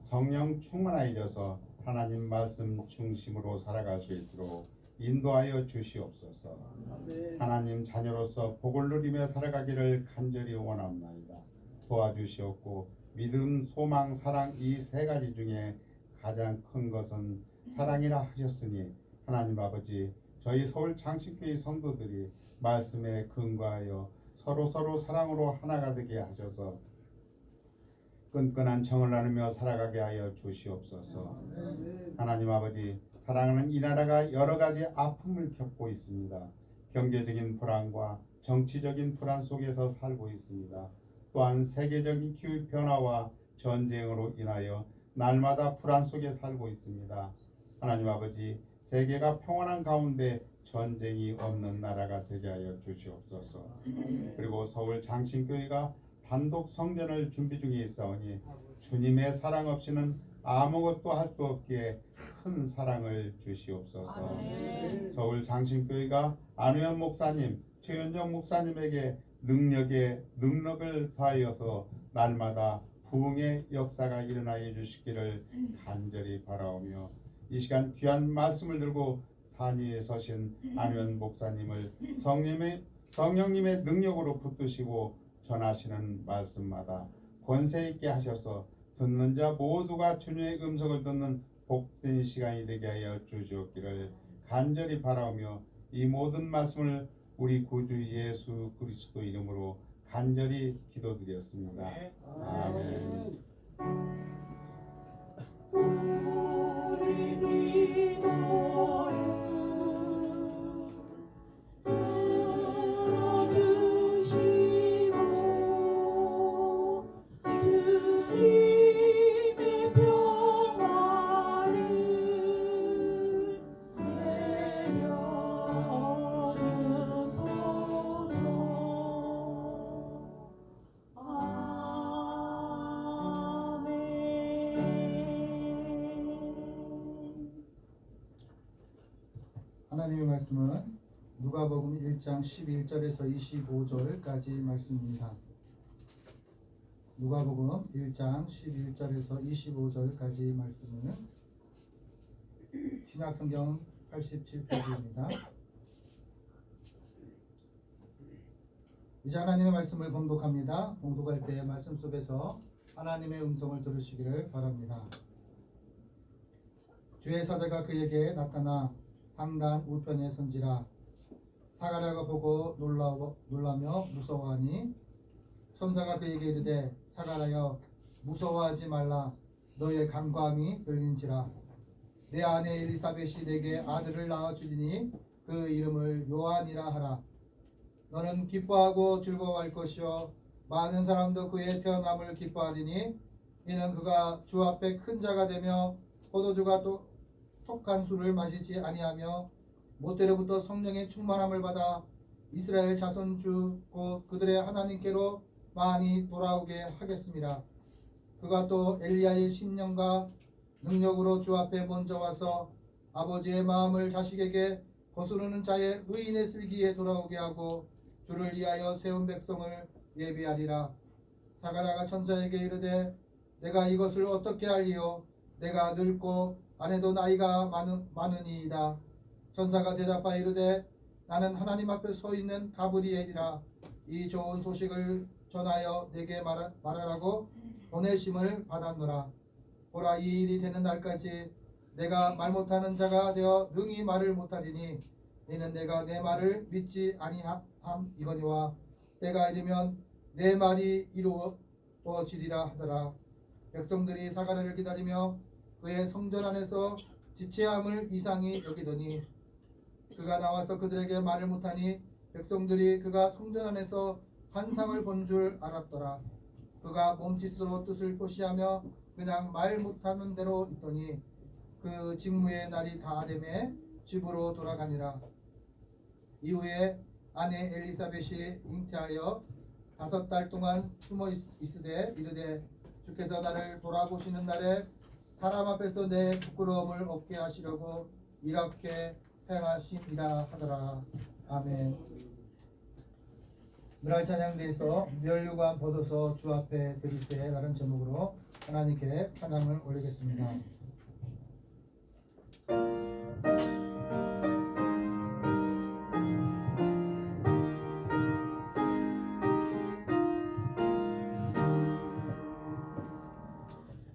성령 충만하여져서 하나님 말씀 중심으로 살아갈 수 있도록 인도하여 주시옵소서. 하나님 자녀로서 복을 누리며 살아가기를 간절히 원합나이다. 도와주시옵고 믿음, 소망, 사랑 이 세 가지 중에 가장 큰 것은 사랑이라 하셨으니 하나님 아버지, 저희 서울 장신교회 성도들이 말씀에 근거하여 서로 사랑으로 하나가 되게 하셔서 끈끈한 정을 나누며 살아가게 하여 주시옵소서. 하나님 아버지, 사랑하는 이 나라가 여러 가지 아픔을 겪고 있습니다. 경제적인 불안과 정치적인 불안 속에서 살고 있습니다. 또한 세계적인 기후 변화와 전쟁으로 인하여 날마다 불안 속에 살고 있습니다. 하나님 아버지, 세계가 평안한 가운데 전쟁이 없는 나라가 되게 하여 주시옵소서. 그리고 서울 장신교회가 단독 성전을 준비 중에 있사오니 주님의 사랑 없이는 아무것도 할 수 없기에 큰 사랑을 주시옵소서. 서울 장신교회가 안우현 목사님, 최현정 목사님에게 능력을 더하여서 날마다 부흥의 역사가 일어나게 해주시기를 간절히 바라오며, 이 시간 귀한 말씀을 들고 단위에 서신 안우현 목사님을 성령님의 능력으로 붙드시고 전하시는 말씀마다 권세 있게 하셔서 듣는 자 모두가 주님의 음성을 듣는 복된 시간이 되게 하여 주시옵기를 간절히 바라오며, 이 모든 말씀을 우리 구주 예수 그리스도 이름으로 간절히 기도드렸습니다. 아멘.
우리 기도를 들어주시고 주님의 평화를 내려주소서.
하나님의 말씀은 누가복음 1장 11절에서 25절까지 말씀입니다. 누가복음 1장 11절에서 25절까지 말씀은 신약성경 87페이지입니다. 이제 하나님의 말씀을 봉독합니다. 봉독할 때 말씀 속에서 하나님의 음성을 들으시기를 바랍니다. 주의 사자가 그에게 나타나 항단 우편에 선지라. 사가랴가 보고 놀라며 무서워하니 천사가 그에게 이르되 사가랴여 무서워하지 말라. 너의 간과함이 들린지라. 내 아내 엘리사벳이 내게 아들을 낳아주리니 그 이름을 요한이라 하라. 너는 기뻐하고 즐거워할 것이요 많은 사람도 그의 태어남을 기뻐하리니 이는 그가 주 앞에 큰 자가 되며 포도주가 톡한 술을 마시지 아니하며 모태로부터 성령의 충만함을 받아 이스라엘 자손 주 곧 그들의 하나님께로 많이 돌아오게 하겠습니다. 그가 또 엘리야의 신령과 능력으로 주 앞에 먼저 와서 아버지의 마음을 자식에게 거스르는 자의 의인의 슬기에 돌아오게 하고 주를 위하여 세운 백성을 예비하리라. 사가랴가 천사에게 이르되 내가 이것을 어떻게 알리요? 내가 늙고 아내도 나이가 많으니이다. 천사가 대답하여 이르되 나는 하나님 앞에 서 있는 가브리엘이라. 이 좋은 소식을 전하여 내게 말하라고 보내심을 받았노라. 보라, 이 일이 되는 날까지 내가 말 못하는 자가 되어 능히 말을 못하리니 이는 내가 내 말을 믿지 아니함이거니와 때가 이르면 내 말이 이루어지리라 하더라. 백성들이 사가랴를 기다리며 그의 성전 안에서 지체함을 이상히 여기더니 그가 나와서 그들에게 말을 못하니 백성들이 그가 성전 안에서 환상을 본 줄 알았더라. 그가 몸짓으로 뜻을 표시하며 그냥 말 못하는 대로 있더니 그 직무의 날이 다 되매 집으로 돌아가니라. 이후에 아내 엘리사벳이 잉태하여 5달 동안 숨어 있으되 이르되 주께서 나를 돌아보시는 날에 사람 앞에서 내 부끄러움을 없게 하시려고 이렇게 행하심이라 하더라. 아멘. 누날 찬양대에서 멸류관 벗어서 주 앞에 드리세라는 제목으로 하나님께 찬양을 올리겠습니다.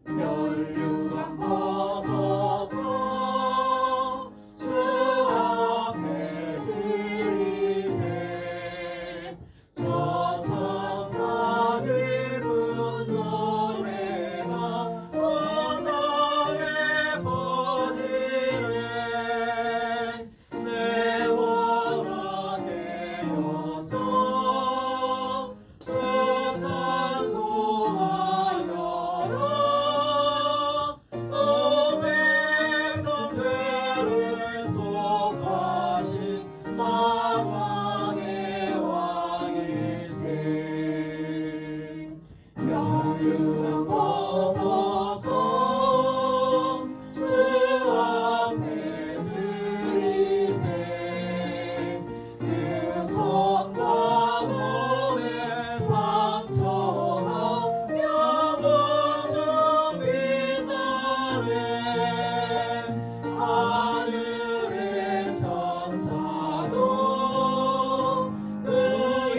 멸류관 벗어서 주 앞에 드리세 저 천사들 분노래가 온 땅에 퍼지네 내 원한 되어서 주 찬송하여라 백성들을 속하신 만왕의 왕일세 멸류관 벗어서 주 앞에 드리세 그 손과 몸의 상처나 영원 중 빛나네 하늘의 천사도 그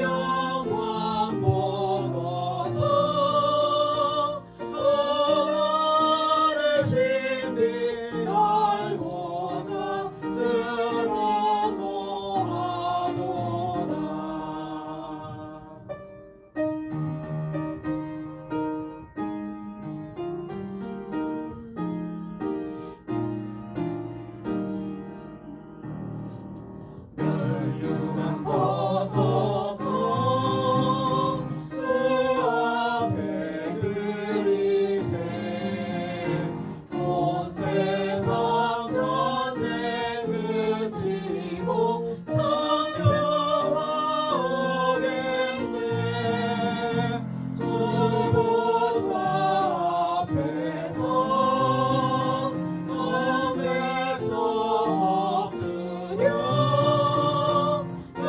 영광 보고서 그날의 신비 알고자 늘어노하도다. 멸류관 벗어서 주 앞에 드리세 온 세상 전쟁 그치고 성령화 오겠네 주 보좌 앞에서 온 백성 엎드려 그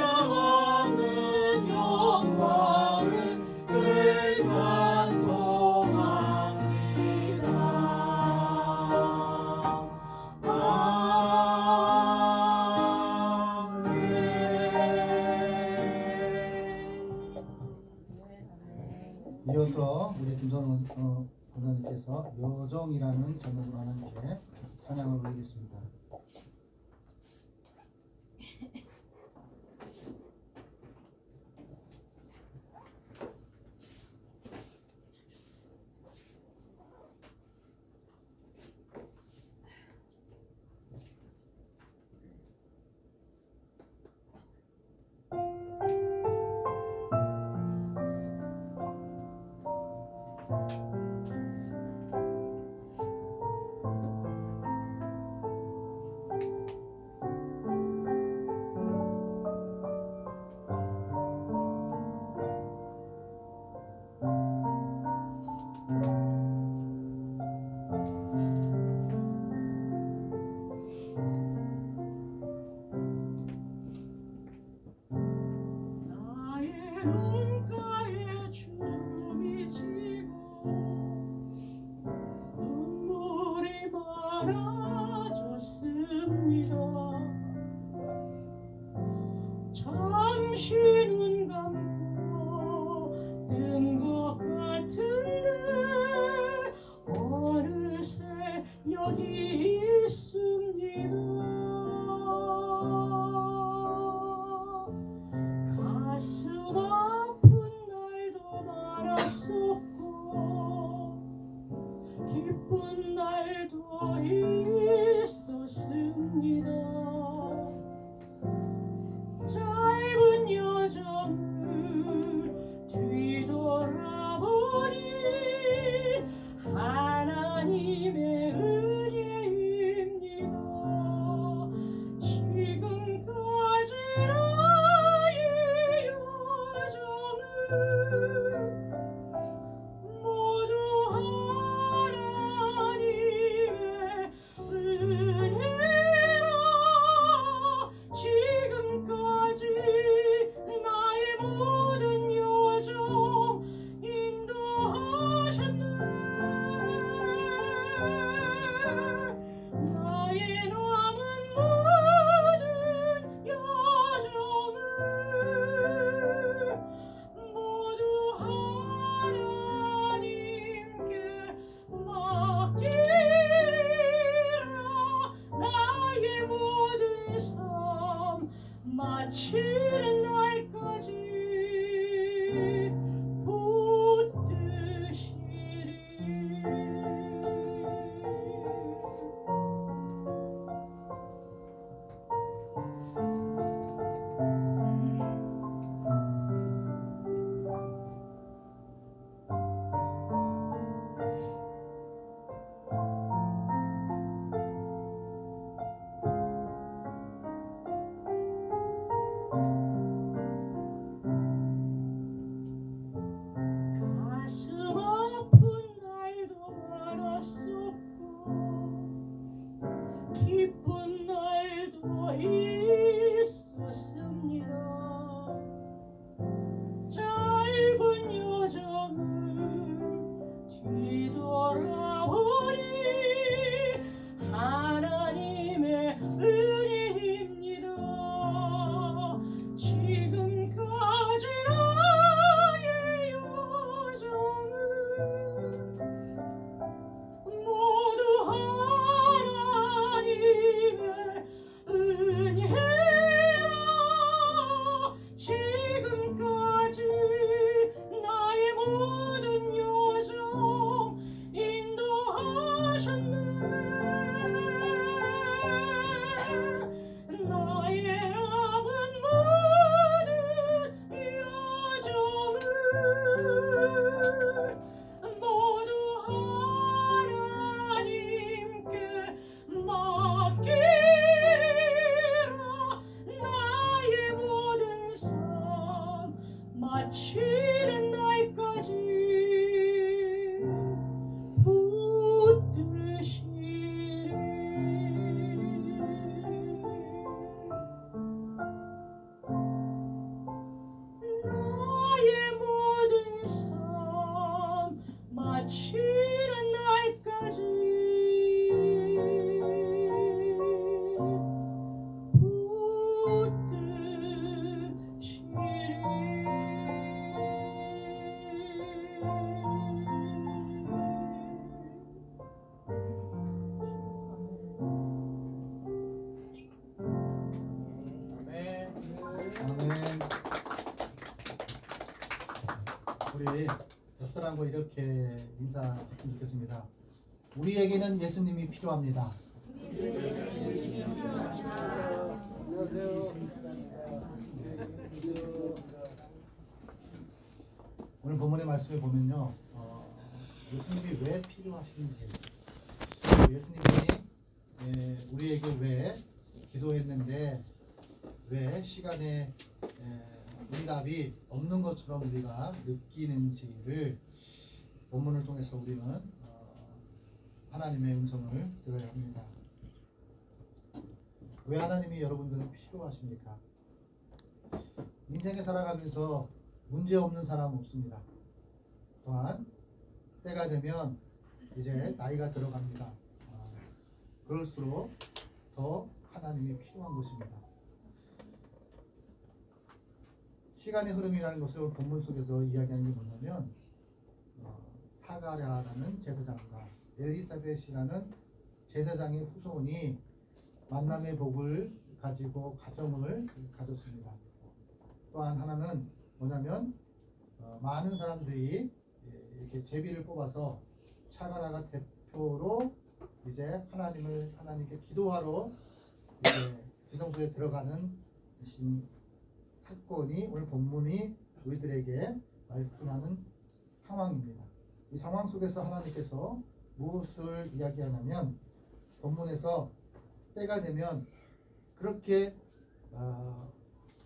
한량없는 영광을 늘 찬송합니다.
이어서 우리 김선원 권사님께서 요정이라는 제목으로 하나님께 찬양을 올리겠습니다.
기쁜 날도 있었습니다. 짧은 여정을 뒤돌아보니 하나님의 은혜입니다. 지금까지 나의 여정을 모두 하나님의 은혜라. 지금까지 나의 모든 여정 인도하셨네. 나의 남은 모든 여정을 모두 하나님께 맡기리라. 나의 모든 삶 마치는 날까지 붙드시리. 가슴 아픈 날도 많았었고 기쁜 날도 있었습니다. 짧은 여정을 뒤돌아보니 하나님의 은혜입니다. 지금까지 나의 여정을 모두 하나님의 은혜라. 지금까지 나의 모든 여정 인도하셨네. 나의 남은 모든 여정을 모두 하나님께 맡기리라. 나의 모든 삶 마치는 날까지 붙드시리. 나의 모든 삶 마치는 날까지
아멘. 우리 옆 사람과 이렇게 인사했으면 좋겠습니다. 우리에게는 예수님이 필요합니다. 안녕하세요. 오늘 본문의 말씀에 보면요, 예수님이 왜 필요하신지, 예수님이 우리에게 왜 기도했는데 왜 시간에 응답이 없는 것처럼 우리가 느끼는지를 본문을 통해서 우리는 하나님의 음성을 들어야 합니다. 왜 하나님이 여러분들은 필요하십니까? 인생에 살아가면서 문제 없는 사람 없습니다. 또한 때가 되면 이제 나이가 들어갑니다. 그럴수록 더 하나님이 필요한 것입니다. 시간의 흐름이라는 것을 본문 속에서 이야기하는 게 뭐냐면 사가랴라는 제사장과 엘리사벳이라는 제사장의 후손이 만남의 복을 가지고 가정을 가졌습니다. 또한 하나는 뭐냐면 많은 사람들이 이렇게 제비를 뽑아서 사가랴가 목표로 이제 하나님께 기도하러 이제 지성소에 들어가는 사건이 오늘 본문이 우리들에게 말씀하는 상황입니다. 이 상황 속에서 하나님께서 무엇을 이야기하냐면 본문에서 때가 되면 그렇게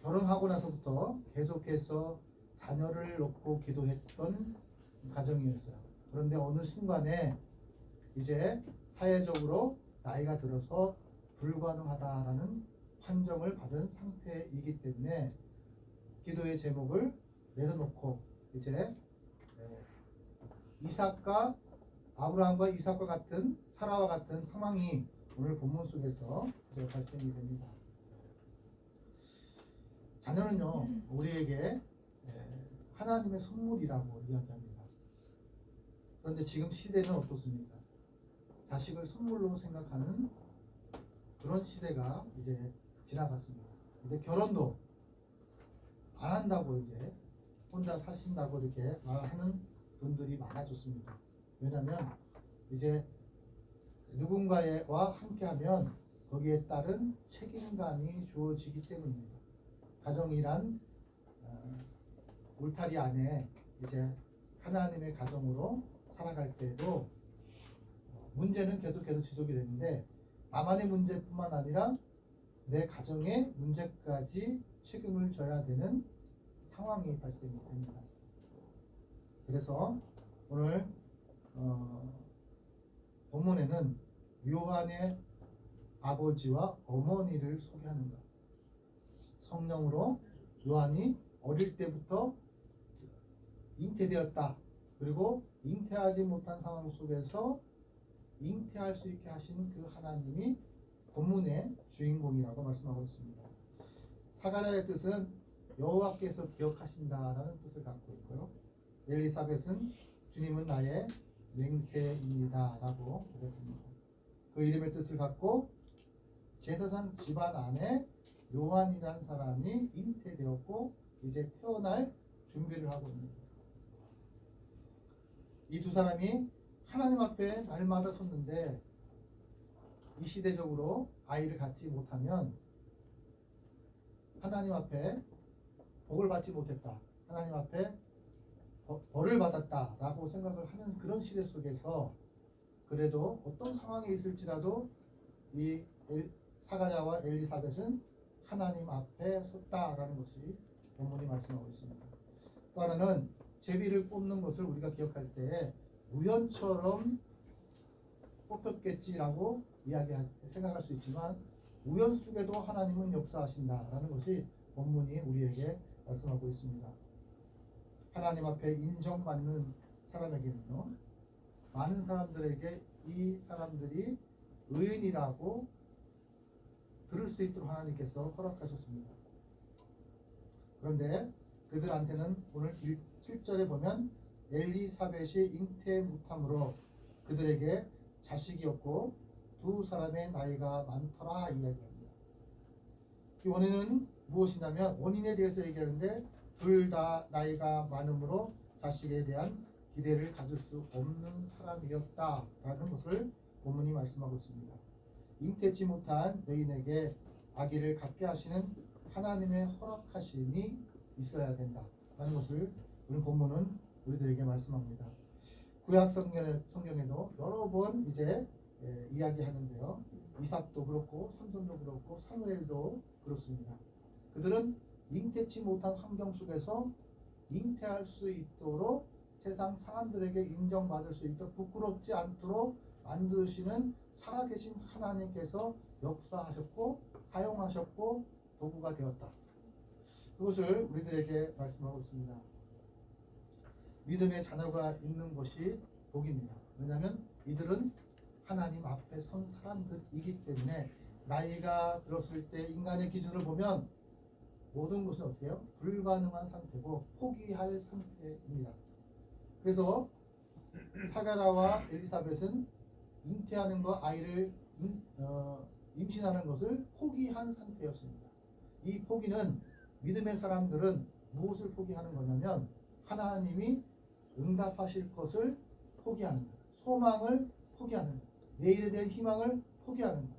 결혼하고 나서부터 계속해서 자녀를 놓고 기도했던 가정이었어요. 그런데 어느 순간에 이제 사회적으로 나이가 들어서 불가능하다라는 판정을 받은 상태이기 때문에 기도의 제목을 내려놓고 이제 아브라함과 이삭과 같은 사라와 같은 상황이 오늘 본문 속에서 이제 발생이 됩니다. 자녀는요 우리에게 하나님의 선물이라고 이야기합니다. 그런데 지금 시대는 어떻습니까? 자식을 선물로 생각하는 그런 시대가 이제 지나갔습니다. 이제 결혼도 안 한다고 이제 혼자 사신다고 이렇게 말하는 분들이 많아졌습니다. 왜냐하면 이제 누군가와 함께하면 거기에 따른 책임감이 주어지기 때문입니다. 가정이란 울타리 안에 이제 하나님의 가정으로 살아갈 때에도 문제는 계속해서 지속이 되는데 나만의 문제뿐만 아니라 내 가정의 문제까지 책임을 져야 되는 상황이 발생이 됩니다. 그래서 오늘 본문에는 요한의 아버지와 어머니를 소개하는 것. 성령으로 요한이 어릴 때부터 잉태되었다. 그리고 잉태하지 못한 상황 속에서 잉태할 수 있게 하신 그 하나님이 본문의 주인공이라고 말씀하고 있습니다. 사가랴의 뜻은 여호와께서 기억하신다라는 뜻을 갖고 있고요. 엘리사벳은 주님은 나의 맹세입니다라고 고백합니다. 그 이름의 뜻을 갖고 제사장 집안 안에 요한이라는 사람이 잉태되었고 이제 태어날 준비를 하고 있는 거예요. 이 두 사람이 하나님 앞에 날마다 섰는데 이 시대적으로 아이를 갖지 못하면 하나님 앞에 복을 받지 못했다. 하나님 앞에 벌을 받았다라고 생각을 하는 그런 시대 속에서 그래도 어떤 상황이 있을지라도 이 사가랴와 엘리사벳은 하나님 앞에 섰다라는 것이 본문이 말씀하고 있습니다. 또 하나는 제비를 뽑는 것을 우리가 기억할 때 우연처럼 뽑혔겠지라고 생각할 수 있지만 우연 속에도 하나님은 역사하신다라는 것이 본문이 우리에게 말씀하고 있습니다. 하나님 앞에 인정받는 사람에게는요, 많은 사람들에게 이 사람들이 의인이라고 들을 수 있도록 하나님께서 허락하셨습니다. 그런데 그들한테는 오늘 7절에 보면 엘리사벳이 잉태 못함으로 그들에게 자식이 없고 두 사람의 나이가 많더라 이야기합니다. 이 원인은 무엇이냐면 원인에 대해서 얘기하는데 둘 다 나이가 많음으로 자식에 대한 기대를 가질 수 없는 사람이었다라는 것을 본문이 말씀하고 있습니다. 잉태치 못한 여인에게 아기를 갖게 하시는 하나님의 허락하심이 있어야 된다라는 것을 오늘 본문은 우리들에게 말씀합니다. 구약 성경에도 여러 번 이제 이야기하는데요. 이삭도 그렇고 삼손도 그렇고 사무엘도 그렇습니다. 그들은 잉태치 못한 환경 속에서 잉태할 수 있도록 세상 사람들에게 인정받을 수 있도록 부끄럽지 않도록 만드시는 살아계신 하나님께서 역사하셨고 사용하셨고 도구가 되었다. 그것을 우리들에게 말씀하고 있습니다. 믿음의 자녀가 있는 것이 복입니다. 왜냐하면 이들은 하나님 앞에 선 사람들이기 때문에 나이가 들었을 때 인간의 기준을 보면 모든 것은 어떻게 해요? 불가능한 상태고 포기할 상태입니다. 그래서 사가랴와 엘리사벳은 잉태하는 것, 아이를 임신하는 것을 포기한 상태였습니다. 이 포기는 믿음의 사람들은 무엇을 포기하는 거냐면 하나님이 응답하실 것을 포기하는 거예요. 소망을 포기하는 거예요. 내일에 대한 희망을 포기하는 거예요.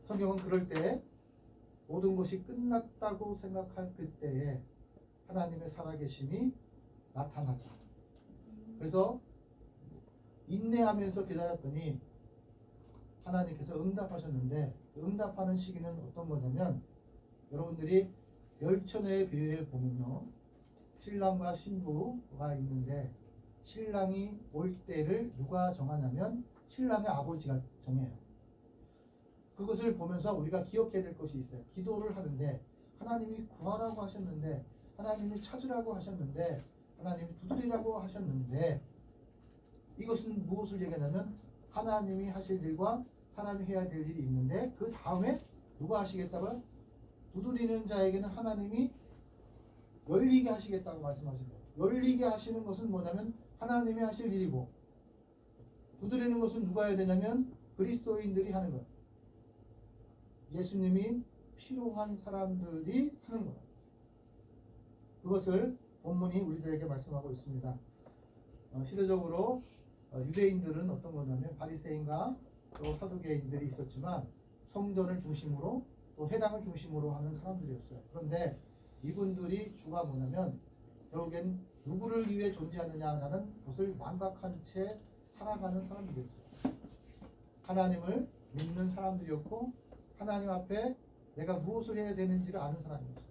성경은 그럴 때 모든 것이 끝났다고 생각할 그때에 하나님의 살아계심이 나타났다. 그래서 인내하면서 기다렸더니 하나님께서 응답하셨는데 그 응답하는 시기는 어떤 거냐면 여러분들이 열천의 비유에 보면요. 신랑과 신부가 있는데 신랑이 올 때를 누가 정하냐면 신랑의 아버지가 정해요. 그것을 보면서 우리가 기억해야 될 것이 있어요. 기도를 하는데 하나님이 구하라고 하셨는데 하나님이 찾으라고 하셨는데 하나님이 두드리라고 하셨는데 이것은 무엇을 얘기하냐면 하나님이 하실 일과 사람이 해야 될 일이 있는데 그 다음에 누가 하시겠다고요? 두드리는 자에게는 하나님이 열리게 하시겠다고 말씀하신 거예요. 열리게 하시는 것은 뭐냐면 하나님이 하실 일이고 두드리는 것은 누가 해야 되냐면 그리스도인들이 하는 거예요. 예수님이 필요한 사람들이 하는 거예요. 그것을 본문이 우리들에게 말씀하고 있습니다. 시대적으로 유대인들은 어떤 거냐면 바리새인과 또 사두개인들이 있었지만 성전을 중심으로 또 회당을 중심으로 하는 사람들이었어요. 그런데 이분들이 주가 뭐냐면 결국엔 누구를 위해 존재하느냐라는 것을 망각한 채 살아가는 사람들이었어요. 하나님을 믿는 사람들이었고 하나님 앞에 내가 무엇을 해야 되는지를 아는 사람이었어요.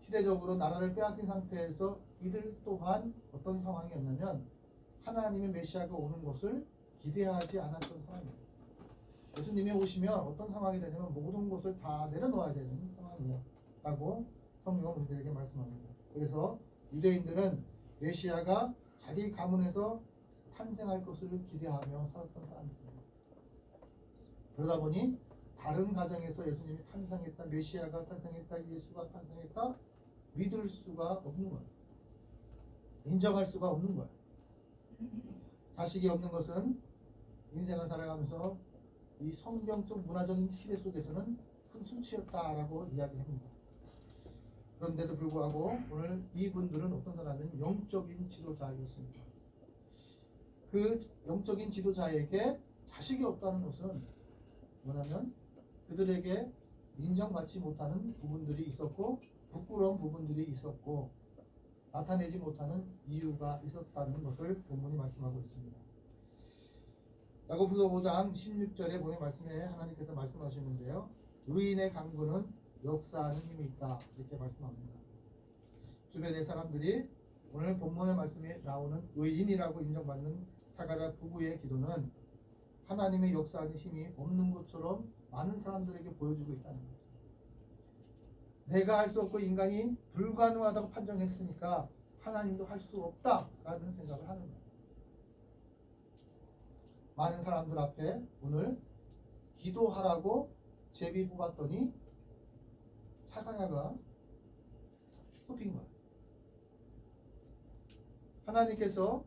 시대적으로 나라를 빼앗긴 상태에서 이들 또한 어떤 상황이었냐면 하나님의 메시아가 오는 것을 기대하지 않았던 사람이에요. 예수님이 오시면 어떤 상황이 되냐면 모든 것을 다 내려놓아야 되는 상황이었다고 성경은 우리들에게 말씀합니다. 그래서 유대인들은 메시아가 자기 가문에서 탄생할 것을 기대하며 살았던 사람들입니다. 그러다 보니 다른 가정에서 예수님이 탄생했다, 메시아가 탄생했다, 예수가 탄생했다 믿을 수가 없는 거예요. 인정할 수가 없는 거예요. 자식이 없는 것은 인생을 살아가면서 이 성경적 문화적인 시대 속에서는 큰 수치였다라고 이야기합니다. 그런데도 불구하고 오늘 이분들은 어떤 사람은 영적인 지도자였습니다. 그 영적인 지도자에게 자식이 없다는 것은 뭐냐면 그들에게 인정받지 못하는 부분들이 있었고 부끄러운 부분들이 있었고 나타내지 못하는 이유가 있었다는 것을 본문이 말씀하고 있습니다. 야고보서 5장 16절에 본의 말씀에 하나님께서 말씀하시는데요. 의인의 강구는 역사하는 힘이 있다 이렇게 말씀합니다. 주변의 사람들이 오늘 본문의 말씀에 나오는 의인이라고 인정받는 사가랴 부부의 기도는 하나님의 역사하는 힘이 없는 것처럼 많은 사람들에게 보여주고 있다는 거예요. 내가 할 수 없고 인간이 불가능하다고 판정했으니까 하나님도 할 수 없다라는 생각을 하는 거예요. 많은 사람들 앞에 오늘 기도하라고 제비 뽑았더니 사가랴가 뽑힌 거예요. 하나님께서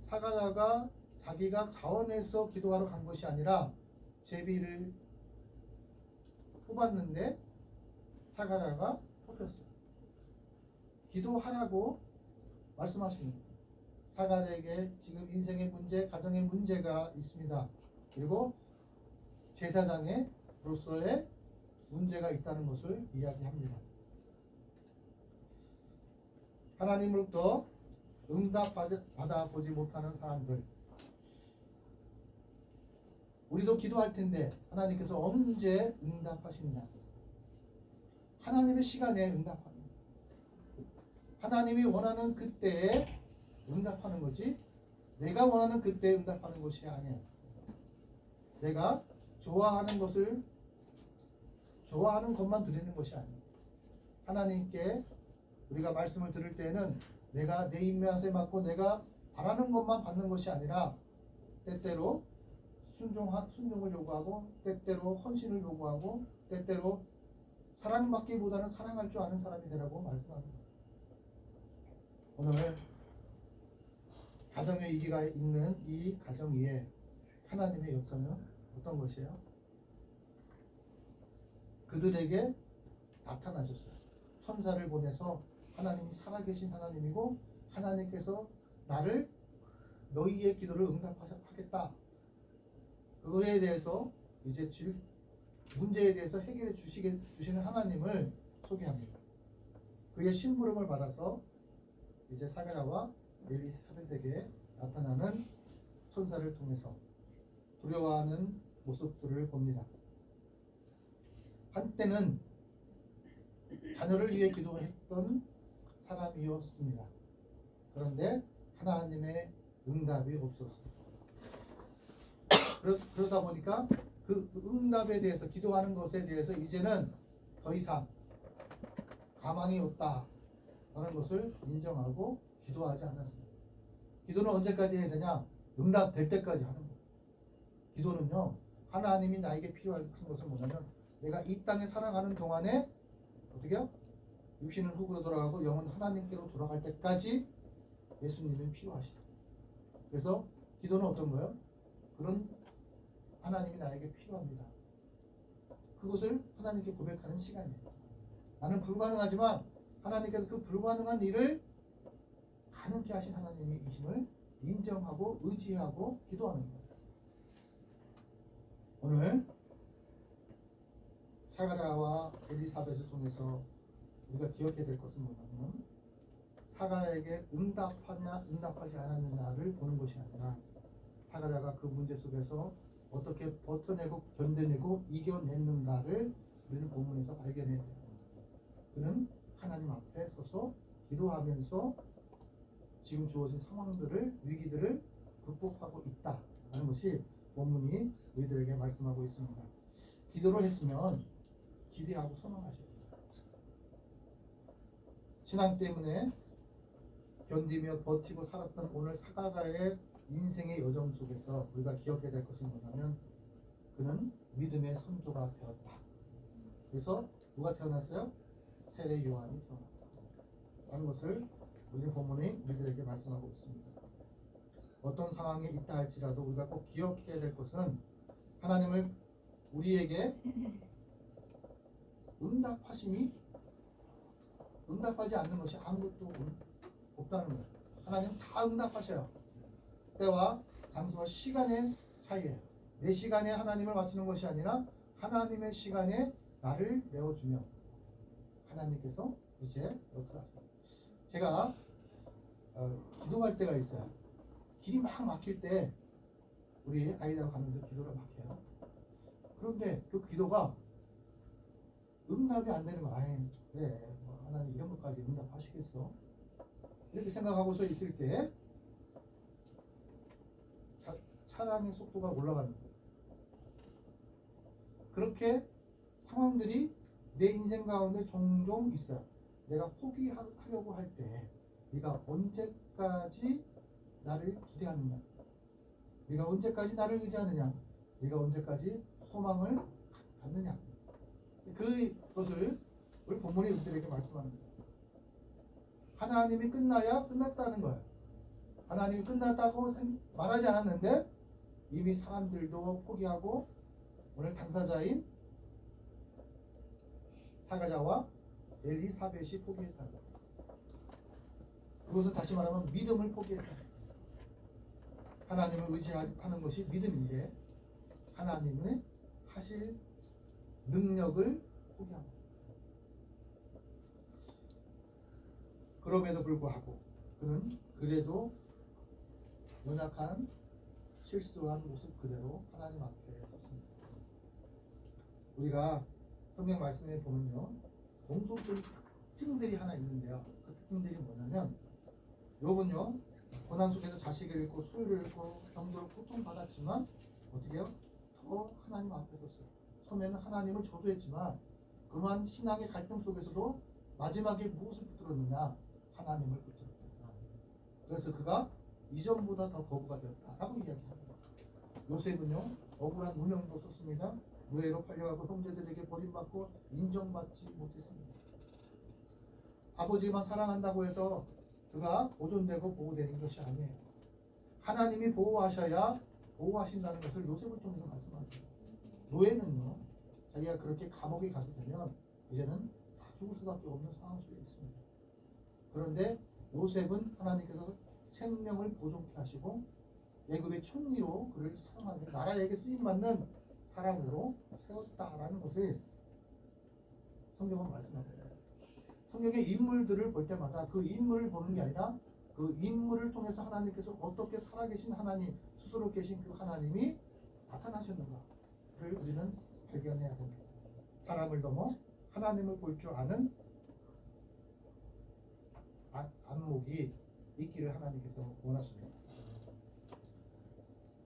사가랴가 자기가 자원해서 기도하러 간 것이 아니라 제비를 뽑았는데 사가랴가 뽑혔어요. 기도하라고 말씀하시는 거예요. 사가랴에게 지금 인생의 문제, 가정의 문제가 있습니다. 그리고 제사장으로서의 문제가 있다는 것을 이야기합니다. 하나님으로부터 응답 받아보지 못하는 사람들, 우리도 기도할 텐데 하나님께서 언제 응답하시느냐? 하나님의 시간에 응답합니다. 하나님이 원하는 그때에 응답하는 거지 내가 원하는 그때에 응답하는 것이 아니에요. 내가 좋아하는 것을 좋아하는 것만 드리는 것이 아니에요. 하나님께 우리가 말씀을 들을 때에는 내가 내 입맛에 맞고 내가 바라는 것만 받는 것이 아니라 때때로 순종을 요구하고 때때로 헌신을 요구하고 때때로 사랑받기보다는 사랑할 줄 아는 사람이 되라고 말씀합니다. 오늘 가정의 위기가 있는 이 가정 위에 하나님의 역사는 어떤 것이에요? 그들에게 나타나셨어요. 천사를 보내서 하나님이 살아계신 하나님이고 하나님께서 나를 너희의 기도를 응답하겠다. 그거에 대해서 이제 문제에 대해서 해결해 주시는 하나님을 소개합니다. 그의 심부름을 받아서 이제 사가랴와 엘리사벳에게 나타나는 천사를 통해서 두려워하는 모습들을 봅니다. 한때는 자녀를 위해 기도했던 사람이었습니다. 그런데 하나님의 응답이 없었습니다. 그러다 보니까 그 응답에 대해서 기도하는 것에 대해서 이제는 더 이상 가망이 없다라는 것을 인정하고 기도하지 않았습니다. 기도는 언제까지 해야 되냐? 응답될 때까지 하는 거예요. 기도는요, 하나님이 나에게 필요한 것은 뭐냐면 내가 이 땅에 살아가는 동안에 어떻게 해요? 육신은 흙으로 돌아가고 영은 하나님께로 돌아갈 때까지 예수님이 필요하시다. 그래서 기도는 어떤 거예요? 그런 하나님이 나에게 필요합니다. 그것을 하나님께 고백하는 시간이에요. 나는 불가능하지만 하나님께서 그 불가능한 일을 가능케 하신 하나님이심을 인정하고 의지하고 기도하는 거예요. 오늘 사가랴와 엘리사벳을 통해서 우리가 기억해야 될 것은 뭐냐면 사가랴에게 응답하지 않았느냐를 보는 것이 아니라 사가랴가 그 문제 속에서 어떻게 버텨내고 견뎌내고 이겨냈는가를 우리는 본문에서 발견해야 돼요. 그는 하나님 앞에 서서 기도하면서 지금 주어진 상황들을 위기들을 극복하고 있다라는 것이 본문이 우리들에게 말씀하고 있습니다. 기도를 했으면 기대하고 소망하셔야 됩니다. 신앙 때문에 견디며 버티고 살았던 오늘 사가랴의 인생의 여정 속에서 우리가 기억해야 될 것은 뭐냐면 그는 믿음의 선조가 되었다. 그래서 누가 태어났어요? 세례 요한이 태어났다 라는 것을 우리 본문이 우리들에게 말씀하고 있습니다. 어떤 상황에 있다 할지라도 우리가 꼭 기억해야 될 것은 하나님을 우리에게 응답하지 않는 것이 아무것도 없다는 거예요. 하나님 다 응답하셔요. 때와 장소와 시간의 차이예요. 내 시간에 하나님을 맞추는 것이 아니라 하나님의 시간에 나를 내어주며 하나님께서 이제 역사하세요. 제가 기도할 때가 있어요. 길이 막 막힐 때 우리 아이들하고 가면서 기도를 막 해요. 그런데 그 기도가 응답이 안 되는 거야. 그래, 뭐 하나님 이런 것까지 응답하시겠어? 이렇게 생각하고서 있을 때 차량의 속도가 올라가는 거예요. 그렇게 상황들이 내 인생 가운데 종종 있어요. 내가 포기하려고 할 때 네가 언제까지 나를 기대하느냐, 네가 언제까지 나를 의지하느냐, 네가 언제까지 소망을 갖느냐, 그것을 우리 본문이 우리들에게 말씀합니다. 하나님이 끝나야 끝났다는 거예요. 하나님이 끝났다고 말하지 않았는데 이미 사람들도 포기하고 오늘 당사자인 사가랴와 엘리사벳이 포기했다는 거예요. 그것은 다시 말하면 믿음을 포기했다. 하나님을 의지하는 것이 믿음인데 하나님의 하실 능력을 포기합니다. 그럼에도 불구하고 그는 그래도 연약한 실수한 모습 그대로 하나님 앞에 섰습니다. 우리가 성경 말씀에 보면요, 공통적인 특징들이 하나 있는데요. 그 특징들이 뭐냐면 욥은요, 고난 속에서 자식을 잃고 소유를 잃고 병들고 고통받았지만 어떻게 해요? 더 하나님 앞에 섰어요. 처음에는 하나님을 저주했지만 그러한 신앙의 갈등 속에서도 마지막에 무엇을 붙들었느냐? 하나님을 붙들었다. 그래서 그가 이전보다 더 거부가 되었다라고 이야기합니다. 요셉은요, 억울한 누명도 썼습니다. 노예로 팔려가고 형제들에게 버림받고 인정받지 못했습니다. 아버지만 사랑한다고 해서 그가 보존되고 보호되는 것이 아니에요. 하나님이 보호하셔야 보호하신다는 것을 요셉을 통해서 말씀합니다. 노예는요, 자기가 그렇게 감옥에 가게 되면 이제는 다 죽을 수밖에 없는 상황 속에 있습니다. 그런데 요셉은 하나님께서 생명을 보존케 하시고 애굽의 총리로 그를 사용하는 나라에게 쓰임 받는 사람으로 세웠다라는 것을 성경은 말씀합니다. 성경의 인물들을 볼 때마다 그 인물을 보는 게 아니라 그 인물을 통해서 하나님께서 어떻게 살아계신 하나님, 스스로 계신 그 하나님이 나타나셨는가를 우리는 발견해야 됩니다. 사람을 넘어 하나님을 볼 줄 아는 안목이 있기를 하나님께서 원하십니다.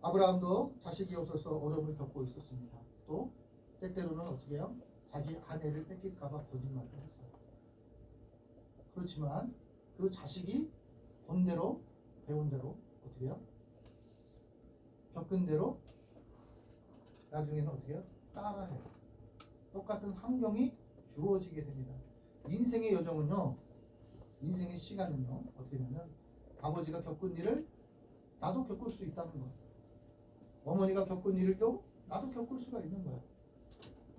아브라함도 자식이 없어서 어려움을 겪고 있었습니다. 또 때때로는 어떻게 해요? 자기 아내를 뺏길까봐 거짓말을 했어요. 그렇지만 그 자식이 본 대로 배운 대로 어떻게 해요? 겪은 대로 나중에는 어떻게 해요? 따라해요. 똑같은 환경이 주어지게 됩니다. 인생의 여정은요, 인생의 시간은요, 어떻게 보면 아버지가 겪은 일을 나도 겪을 수 있다는 거예요. 어머니가 겪은 일을 또 나도 겪을 수가 있는 거예요.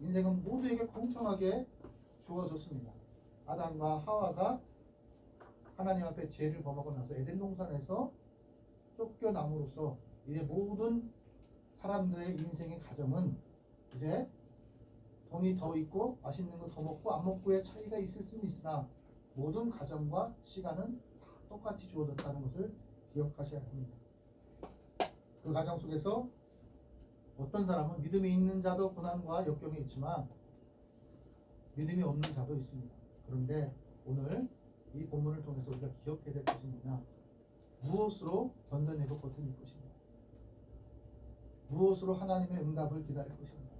인생은 모두에게 공평하게 주어졌습니다. 아담과 하와가 하나님 앞에 죄를 범하고 나서 에덴 동산에서 쫓겨남으로써 이제 모든 사람들의 인생의 가정은 이제 돈이 더 있고 맛있는 거 더 먹고 안 먹고의 차이가 있을 수는 있으나 모든 가정과 시간은 다 똑같이 주어졌다는 것을 기억하셔야 합니다. 그 가정 속에서 어떤 사람은 믿음이 있는 자도 고난과 역경이 있지만 믿음이 없는 자도 있습니다. 그런데 오늘 이 본문을 통해서 우리가 기억해야 될 것은 뭐냐? 무엇으로 견뎌내고 버텨낼 것인가? 무엇으로 하나님의 응답을 기다릴 것인가?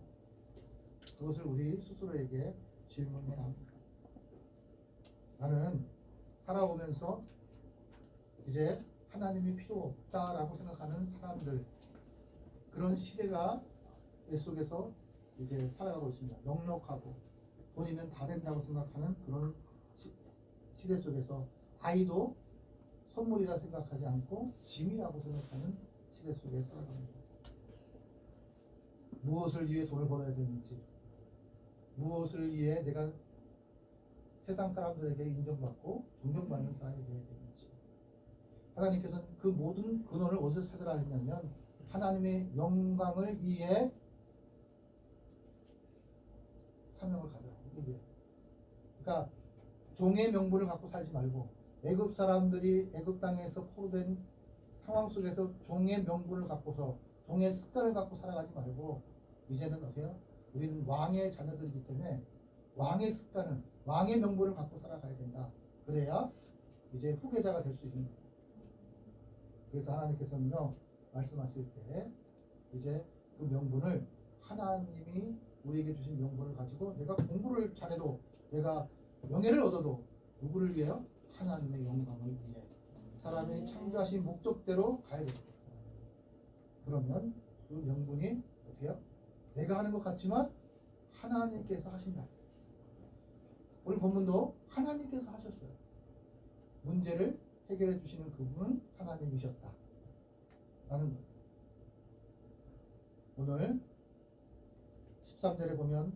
그것을 우리 스스로에게 질문해야 합니다. 나는 살아오면서 이제 하나님이 필요 없다라고 생각하는 사람들, 그런 시대가 내 속에서 이제 살아가고 있습니다. 넉넉하고 돈이면 다 된다고 생각하는 그런 시대 속에서 아이도 선물이라 생각하지 않고 짐이라고 생각하는 시대 속에 살아갑니다. 무엇을 위해 돈을 벌어야 되는지, 무엇을 위해 내가 세상 사람들에게 인정받고 존경받는 사람이 되어야 되는지, 하나님께서는 그 모든 근원을 어디서 찾으라 했냐면 하나님의 영광을 위해 사명을 가져라고 얘기해요. 그러니까 종의 명분을 갖고 살지 말고, 애굽 사람들이 애굽 땅에서 포로된 상황 속에서 종의 명분을 갖고서 종의 습관을 갖고 살아가지 말고, 이제는 어때요? 우리는 왕의 자녀들이기 때문에 왕의 습관을, 왕의 명분을 갖고 살아가야 된다. 그래야 이제 후계자가 될 수 있는 거예요. 그래서 하나님께서는요, 말씀하실 때 이제 그 명분을, 하나님이 우리에게 주신 명분을 가지고 내가 공부를 잘해도, 내가 명예를 얻어도 누구를 위해요? 하나님의 영광을 위해, 사람이 창조하신 목적대로 가야 됩니다. 그러면 그 명분이 어떻게 해요? 내가 하는 것 같지만 하나님께서 하신다. 오늘 본문도 하나님께서 하셨어요. 문제를 해결해 주시는 그분은 하나님이셨다 라는 거예요. 오늘 13절에 보면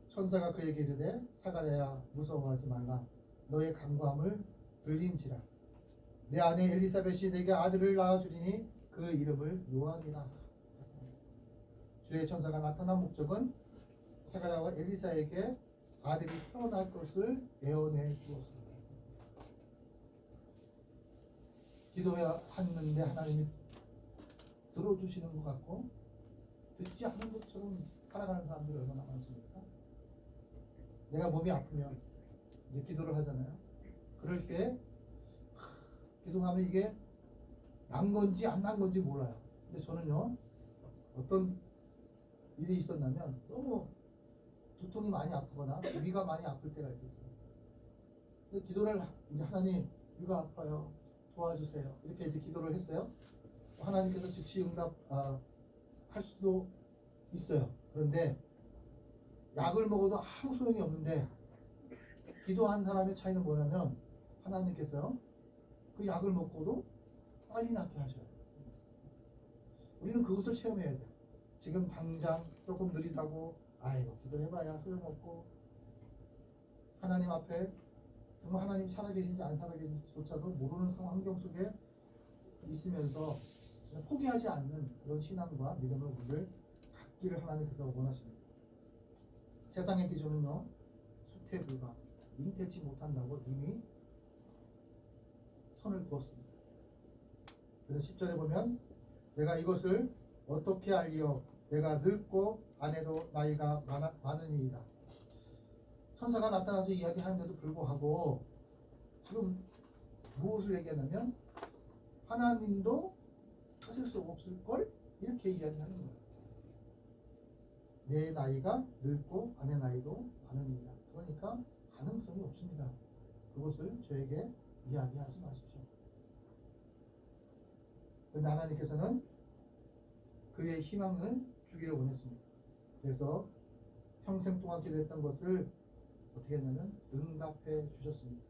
천사가 그에게 이르되 사가랴야 무서워하지 말라. 너의 간구함을 들린지라. 내 아내 엘리사벳이 내게 아들을 낳아주리니 그 이름을 요한이라. 주의 천사가 나타난 목적은 사가랴와 엘리사에게 아들이 태어날 것을 예언해 주었습니다. 기도했는데 하나님이 들어주시는 것 같고 듣지 않는 것처럼 살아가는 사람들이 얼마나 많습니까? 내가 몸이 아프면 이제 기도를 하잖아요. 그럴 때 기도하면 이게 난 건지 안 난 건지 몰라요. 근데 저는요, 어떤 일이 있었냐면 너무 두통이 많이 아프거나 위가 많이 아플 때가 있었어요. 근데 기도를 이제 하나님, 위가 아파요, 도와주세요, 이렇게 이제 기도를 했어요. 하나님께서 즉시 응답 할 수도 있어요. 그런데 약을 먹어도 아무 소용이 없는데, 기도한 사람의 차이는 뭐냐면 하나님께서요, 그 약을 먹고도 빨리 낫게 하셔요. 우리는 그것을 체험해야 돼요. 지금 당장 조금 느리다고 아이고 기도해봐야 소용없고, 하나님 앞에 정말 하나님 살아계신지 안 살아계신지조차도 모르는 상황, 환경 속에 있으면서 포기하지 않는 그런 신앙과 믿음을 우리를 갖기를 하나님께서 원하십니다. 세상의 기준은요, 수태 불가, 잉태치 못한다고 이미 선을 그었습니다. 그래서 10절에 보면 내가 이것을 어떻게 알리어 내가 늙고 아내도 나이가 많으니이다. 천사가 나타나서 이야기하는데도 불구하고 지금 무엇을 얘기하냐면 하나님도 하실 수 없을걸? 이렇게 이야기하는 거예요. 내 나이가 늙고 아내 나이도 많으니이다. 그러니까 가능성이 없습니다. 그것을 저에게 이야기하지 마십시오. 그런데 하나님께서는 그의 희망을 주기를 원했습니다. 그래서 평생 동안 기도했던 것을 어떻게 했냐면 응답해 주셨습니다.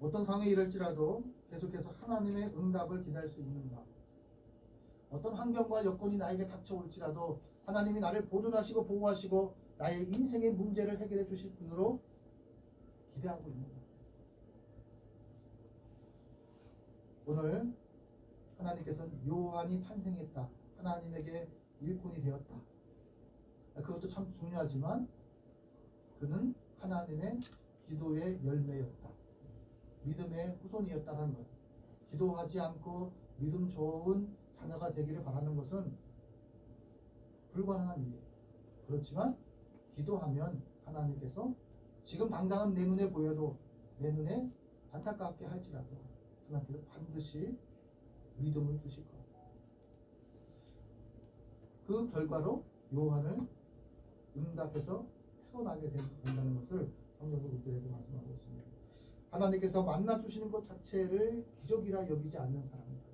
어떤 상황이 이럴지라도 계속해서 하나님의 응답을 기다릴 수 있는가? 어떤 환경과 여건이 나에게 닥쳐올지라도 하나님이 나를 보존하시고 보호하시고 나의 인생의 문제를 해결해 주실 분으로 기대하고 있는 것. 오늘 하나님께서는 요한이 탄생했다. 하나님에게 일꾼이 되었다. 그것도 참 중요하지만 그는 하나님의 기도의 열매였다. 믿음의 후손이었다는 것. 기도하지 않고 믿음 좋은 자녀가 되기를 바라는 것은 불가능한 일이에요. 그렇지만 기도하면 하나님께서 지금 당장은 내 눈에 보여도 내 눈에 안타깝게 할지라도 하나님께서 반드시 믿음을 주실 거예요. 그 결과로 요한을 응답해서 태어나게 된다는 것을 성경은 우리들에게 말씀하고 있습니다. 하나님께서 만나 주시는 것 자체를 기적이라 여기지 않는 사람입니다.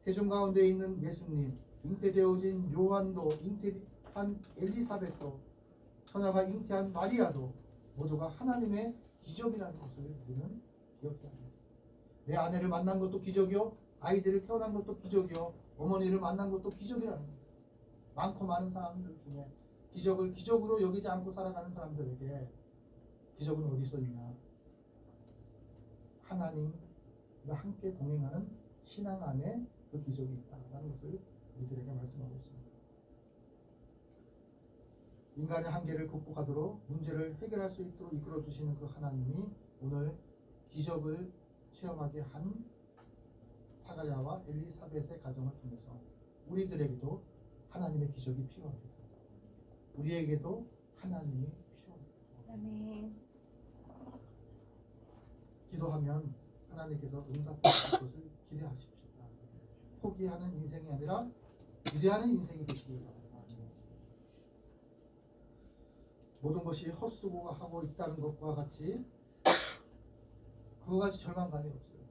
대중 가운데 있는 예수님, 잉태되어진 요한도, 잉태한 엘리사벳도, 처녀가 잉태한 마리아도 모두가 하나님의 기적이라는 것을 우리는 기억해야 합니다. 내 아내를 만난 것도 기적이요, 아이들을 태어난 것도 기적이요, 어머니를 만난 것도 기적이라는 거예요. 많고 많은 사람들 중에 기적을 기적으로 여기지 않고 살아가는 사람들에게 기적은 어디서 있냐? 하나님과 함께 동행하는 신앙 안에 그 기적이 있다라는 것을 우리들에게 말씀하고 있습니다. 인간의 한계를 극복하도록 문제를 해결할 수 있도록 이끌어 주시는 그 하나님이 오늘 기적을 체험하게 한 사가랴와 엘리사벳의 가정을 통해서 우리들에게도 하나님의 기적이 필요합니다. 우리에게도 하나님이 필요합니다.
아멘.
기도하면 하나님께서 응답하실 것을 기대하십시오. 포기하는 인생이 아니라 기대하는 인생이 되시길 바랍니다. 모든 것이 헛수고하고 있다는 것과 같이 그거 같이 절망감이 없어요.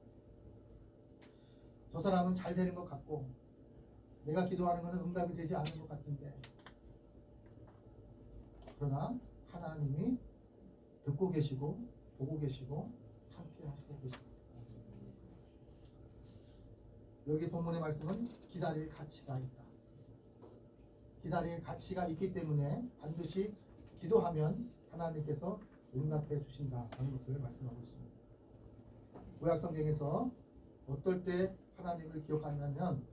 저 사람은 잘 되는 것 같고 내가 기도하는 것은 응답이 되지 않는 것 같은데, 그러나 하나님이 듣고 계시고 보고 계시고 함께 하시고 계십니다. 여기 본문의 말씀은 기다릴 가치가 있다. 기다릴 가치가 있기 때문에 반드시 기도하면 하나님께서 응답해 주신다라는 것을 말씀하고 있습니다. 구약성경에서 어떨 때 하나님을 기억하냐면,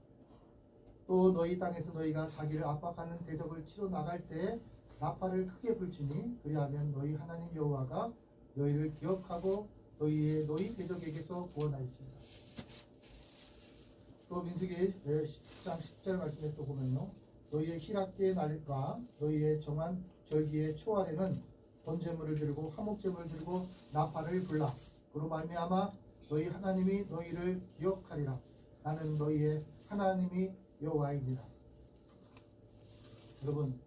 또 너희 땅에서 너희가 자기를 압박하는 대적을 치러 나갈 때 나팔을 크게 불지니 그리하면 너희 하나님 여호와가 너희를 기억하고 너희 대적에게서 구원하였습니다. 또 민수기 10장 10절 말씀에 또 보면요, 너희의 희락의 날과 너희의 정한 절기의 초월에는 번제물을 드리고 화목제물을 드리고 나팔을 불라. 그로 말미암아 너희 하나님이 너희를 기억하리라. 나는 너희의 하나님이 여호와이니라. 여러분,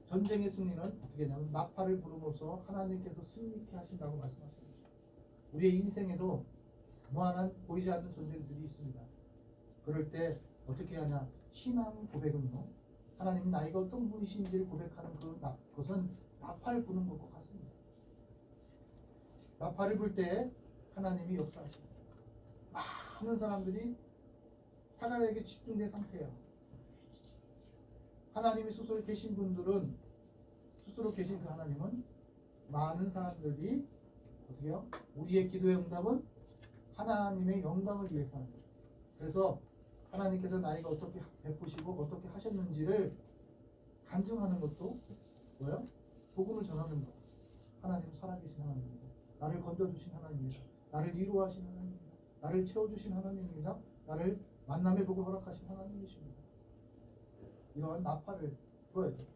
전쟁의 승리는 어떻게 되냐면 나팔을 부름으로써 하나님께서 승리케 하신다고 말씀하십니다. 우리의 인생에도 무한한 보이지 않는 전쟁들이 있습니다. 그럴 때 어떻게 하냐? 신앙 고백은요, 하나님 나이가 어떤 분이신지를 고백하는 그것은 나팔 부는 것과 같습니다. 나팔을 불 때 하나님이 역사하십니다. 많은 사람들이 사가랴에게 집중된 상태예요. 하나님이 스스로 계신 분들은, 스스로 계신 그 하나님은 많은 사람들이 어떻게 해요? 우리의 기도의 응답은 하나님의 영광을 위해서 하는 거예요. 그래서 하나님께서 나에게 어떻게 베푸시고 어떻게 하셨는지를 간증하는 것도 뭐예요? 복음을 전하는 거예요. 하나님 살아계신 하나님입니다. 나를 건져주신 하나님입니다. 나를 위로하신 하나님입니다. 나를 채워주신 하나님입니다. 나를 만남의 복을 허락하신 하나님이십니다. 이러한 나팔을 불어야 돼요.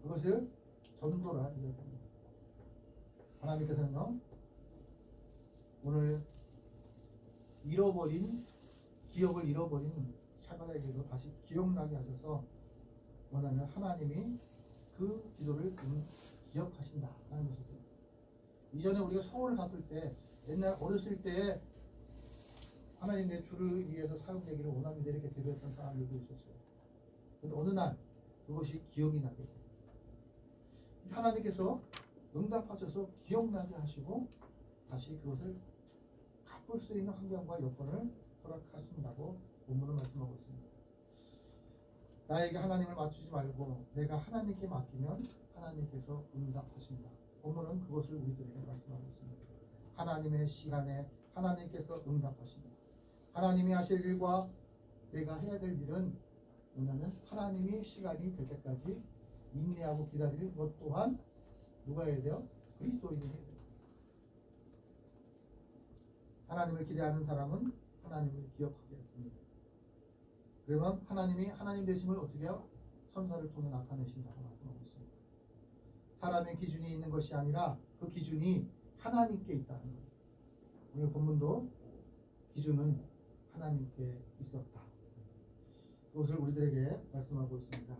그것을 전도라 이야기합니다. 하나님께서는요, 오늘 기억을 잃어버린 샤가에게도 다시 기억나게 하셔서 원하면 하나님이 그 기도를 기억하신다 하는 것이죠. 이전에 우리가 소원을 갚을 때, 옛날 어렸을 때 하나님 내 주를 위해서 사용되기를 원합니다 이렇게 기도했던 사람들도 있었어요. 근데 어느 날 그것이 기억이 나게 돼요. 하나님께서 응답하셔서 기억나게 하시고 다시 그것을 갚을 수 있는 환경과 여건을 허락하신다고 본문은 말씀하고 있습니다. 나에게 하나님을 맞추지 말고 내가 하나님께 맡기면 하나님께서 응답하신다. 본문은 그것을 우리들에게 말씀하고 있습니다. 하나님의 시간에 하나님께서 응답하신다. 하나님이 하실 일과 내가 해야 될 일은 뭐냐면 하나님이 시간이 될 때까지 인내하고 기다릴 것 또한 누가 해야 돼요? 그리스도인이 해야 돼요. 하나님을 기대하는 사람은 하나님을 기억하게 됩니다. 그러면 하나님이 하나님 되심을 어떻게 해요? 천사를 통해 나타내신다고 말씀하고 있습니다. 사람의 기준이 있는 것이 아니라 그 기준이 하나님께 있다는 거예요. 오늘 본문도 기준은 하나님께 있었다. 그것을 우리들에게 말씀하고 있습니다.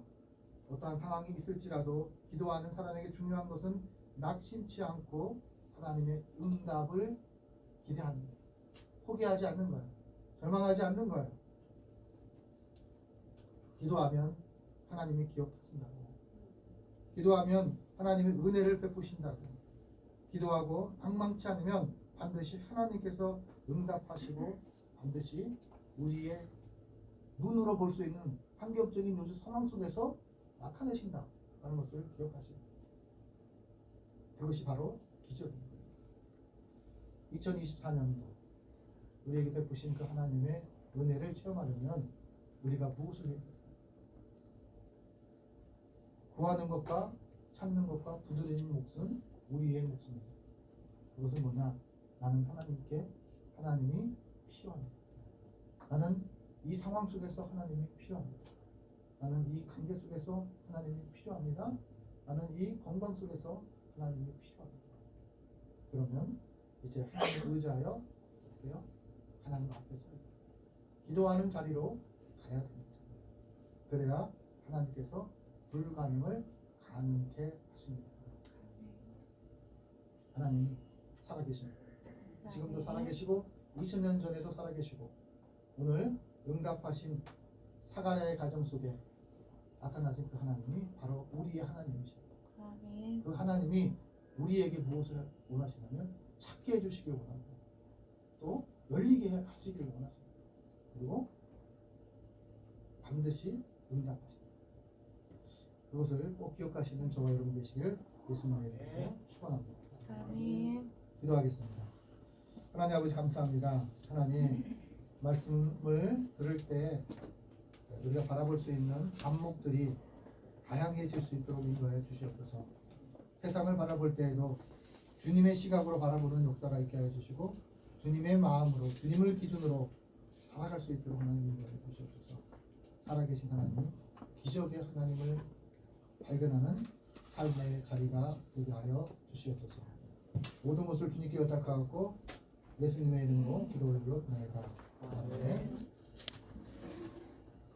어떠한 상황이 있을지라도 기도하는 사람에게 중요한 것은 낙심치 않고 하나님의 응답을 기대하는 거예요. 포기하지 않는 거예요. 절망하지 않는 거예요. 기도하면 하나님이 기억하신다고. 기도하면 하나님의 은혜를 베푸신다고. 기도하고 낭망치 않으면 반드시 하나님께서 응답하시고 반드시 우리의 눈으로 볼 수 있는 환경적인 요즘 상황 속에서 나타내신다라는 것을 기억하시고, 그것이 바로 기적입니다. 2024년도 우리에게 베푸신 그 하나님의 은혜를 체험하려면 우리가 무엇을 해야 될까요? 구하는 것과 찾는 것과 두드리는 몫은 우리의 몫입니다. 그것은 뭐냐? 나는 하나님이 필요합니다. 나는 이 상황 속에서 하나님이 필요합니다. 나는 이 관계 속에서 하나님이 필요합니다. 나는 이 건강 속에서 하나님이 필요합니다. 그러면 이제 하나님을 의지하여 어떻게 해요? 하나님 앞에 서야 돼요. 기도하는 자리로 가야 됩니다. 그래야 하나님께서 불가능을 가능케 하십니다. 하나님 살아계십니다. 지금도 살아계시고 2000년 전에도 살아계시고 오늘 응답하신 사가랴의 가정 속에 나타나신 그 하나님이 바로 우리의 하나님이십니다. 그 하나님이 우리에게 무엇을 원하시냐면 찾게 해주시길 원합니다. 또 열리게 하시길 원하십니다. 그리고 반드시 응답하십니다. 그것을 꼭 기억하시는 저와 여러분 되시길 예수님의 이름으로 축원합니다. 기도하겠습니다. 하나님 아버지 감사합니다. 하나님 말씀을 들을 때 우리가 바라볼 수 있는 안목들이 다양해질 수 있도록 인도하여 주시옵소서. 세상을 바라볼 때에도 주님의 시각으로 바라보는 역사가 있게 하여 주시고 주님의 마음으로 주님을 기준으로 살아갈 수 있도록 하나님 인도하여 주시옵소서. 살아계신 하나님, 기적의 하나님을 발견하는 삶의 자리가 되게 하여 주시옵소서. 모든 것을 주님께 의탁하고 예수님의 이름으로 기도 올려드립니다. 아멘.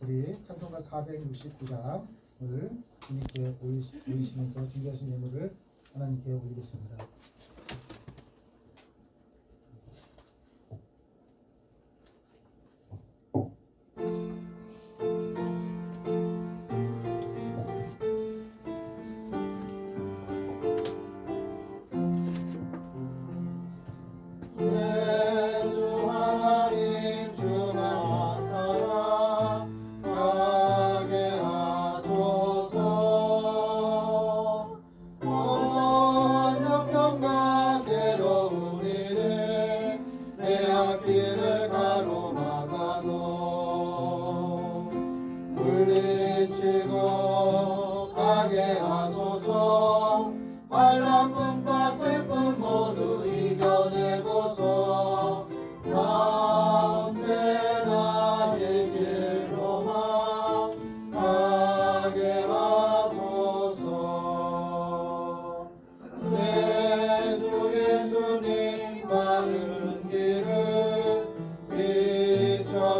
우리 찬송가 469장을 주님께 올리시면서 준비하신 예물을 하나님께 올리겠습니다.
영광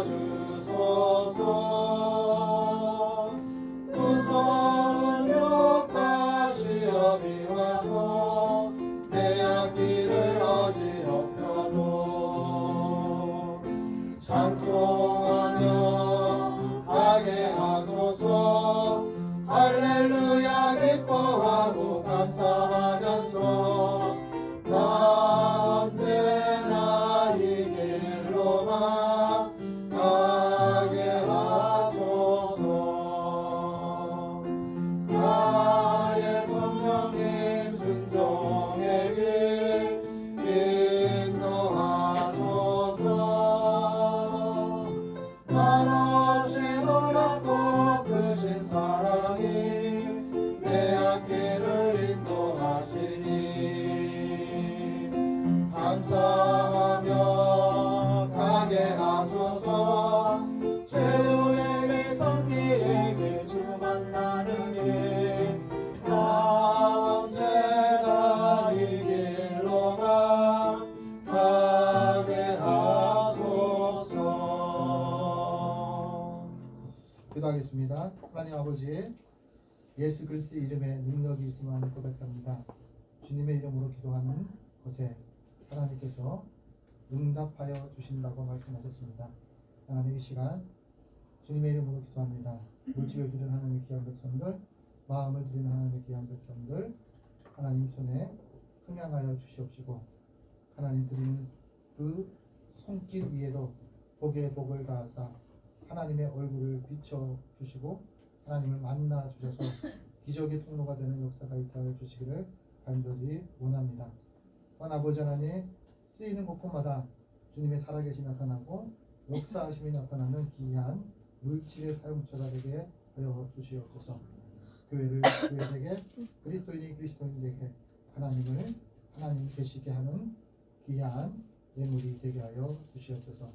주소서. 무서운 욕과 시험이 와서 내 앞길을 어지럽혀도 찬송하며 가게 하소서. 할렐루야 기뻐하고 감사하면서 나 언제나 이 길로만 가게 하소서. 나의 성령님 순종의 길 인도하소서. 한없이 놀랍고 크신 사랑이 내 앞길을 인도하시니 감사하며 가게 하소서. 최후의 성리의 길 주 만나는 길 나 언제나 이 길로만 가게 하소서. 기도하겠습니다. 하나님 아버지, 예수 그리스도의 이름에 능력이 있음을 고백합니다. 주님의 이름으로 기도하는 것에 하나님께서 응답하여 주신다고 말씀하셨습니다. 하나님 이 시간 주님의 이름으로 기도합니다. 물질을 드리는 하나님의 귀한 백성들, 마음을 드리는 하나님의 귀한 백성들, 하나님 손에 흠양하여 주시옵시고 하나님 드리는 그 손길 위에도 복의 복을 가하사 하나님의 얼굴을 비춰 주시고 하나님을 만나 주셔서 기적의 통로가 되는 역사가 있게 하여 주시기를 간절히 원합니다. 아버지 하나님, 쓰이는 곳곳마다 주님의 살아계심이 나타나고 역사하심이 나타나는 귀한 물질의 사용처가 되게 하여 주시옵소서. 교회를 교회에게, 그리스도인이 그리스도인에게 하나님을 하나님 계시게 하는 귀한 예물이 되게 하여 주시옵소서.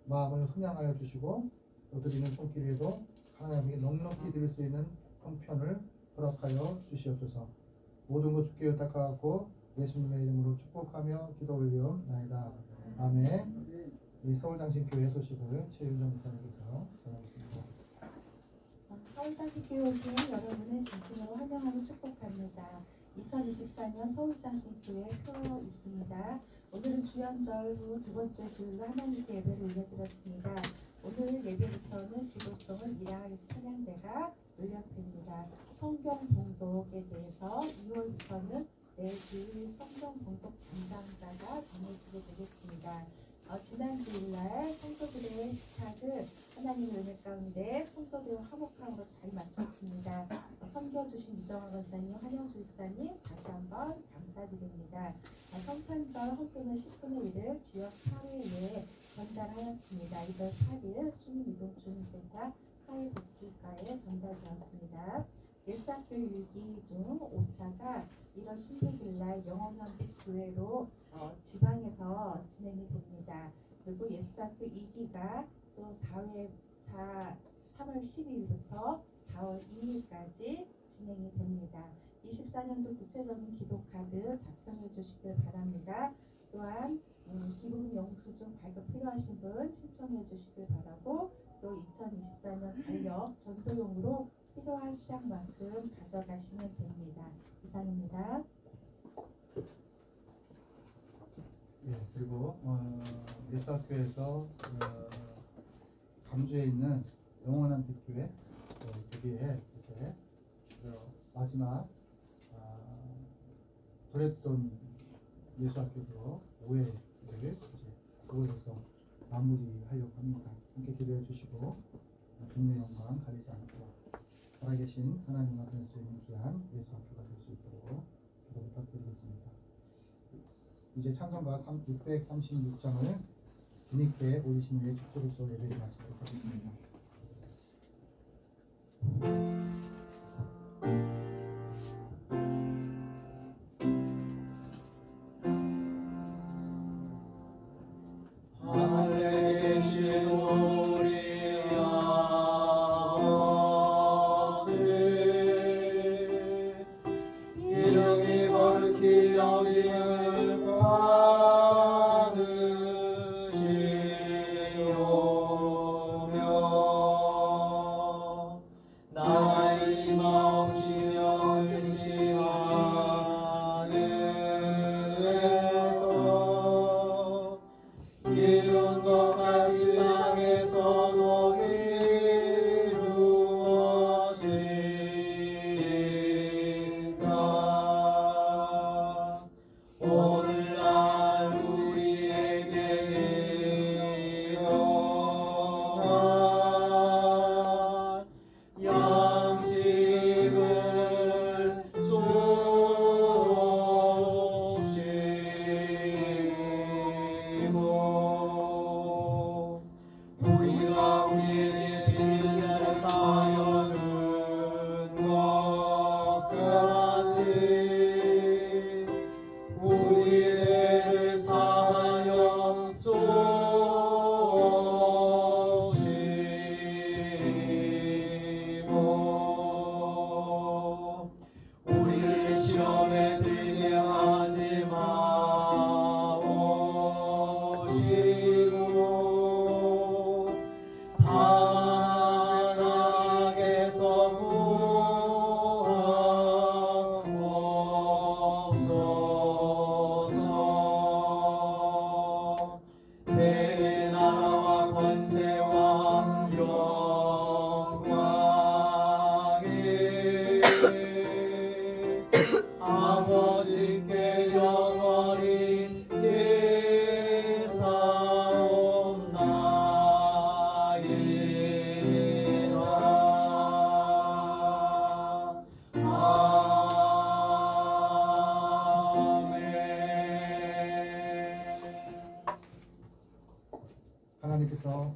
마음을 흠양하여 주시고 또 드리는 손길에도 하나님께 넉넉히 드릴 수 있는 형편을 허락하여 주시옵소서. 모든 것 주께 의탁하고 예수님의 이름으로 축복하며 기도 올리옵나이다. 아멘. 이 서울장신교회 소식을 최윤정 목사님께서 전하겠습니다.
서울장신교회 오신 여러분을 진심으로 환영하고 축복합니다. 2024년 서울장신교회 표 있습니다. 오늘은 주연절 후 두 번째 주일로 하나님께 예배를 올려드렸습니다. 오늘 예배부터는 기도송은 미라의 찬양대가 올려드립니다. 성경 봉독에 대해서 2월부터는 매주일 성경 봉독 담당자가 정해지게 되겠습니다. 지난 주일날 성도들의 식탁을 하나님의 은혜 가운데 성도들과 화목함으로 잘 마쳤습니다. 섬겨주신 유정화 권사님, 한영수 목사님 다시 한번 감사드립니다. 성탄절 헌금은 10분의 1을 지역 사회에 전달하였습니다. 2월 8일 수민이동주민센터 사회복지과에 전달되었습니다. 예수학교 6기 중 5차가 1월 16일 날 영원연빛 교회로 지방에서 진행이 됩니다. 그리고 예수학교 2기가 또 4회차 3월 12일부터 4월 2일까지 진행이 됩니다. 24년도 구체적인 기도카드 작성해 주시길 바랍니다. 또한 기부금 영수증 발급 필요하신 분 신청해 주시길 바라고 또 2024년 달력 전도용으로 필요한 수량만큼 가져가시면 됩니다. 이상입니다.
예, 그리고 예수학교에서 광주에 있는 영원한 빛교회 거기에 이제 마지막 도랬던 예수학교도 5회를 이제 그곳에서 마무리하려고 합니다. 함께 기도해 주시고 주님의 영광 가리지 않고 살아계신 하나님과 될 수 있는 귀한 예수학교가 될 수 있도록 기도 부탁드리겠습니다. 이제 찬송가 636장을 주님께 올리신 후에 축도로서 예배를 마치도록 하겠습니다.
받으시오.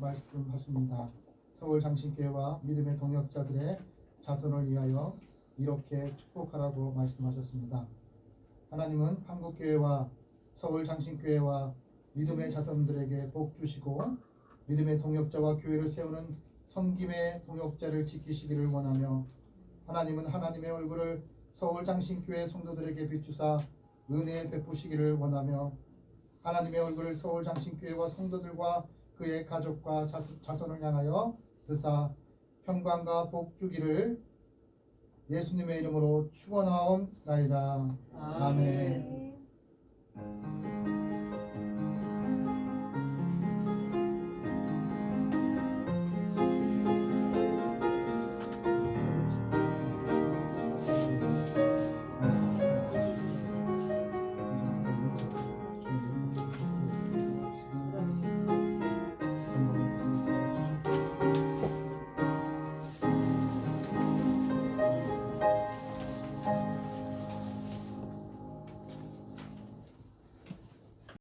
말씀하십니다. 서울 장신교회와 믿음의 동역자들의 자손을 위하여 이렇게 축복하라고 말씀하셨습니다. 하나님은 한국교회와 서울 장신교회와 믿음의 자손들에게 복 주시고 믿음의 동역자와 교회를 세우는 섬김의 동역자를 지키시기를 원하며 하나님은 하나님의 얼굴을 서울 장신교회 성도들에게 비추사 은혜 베푸시기를 원하며 하나님의 얼굴을 서울 장신교회와 성도들과 그의 가족과 자손을 향하여 드사 평강과 복 주기를 예수님의 이름으로 축원하옵나이다. 아멘.
네.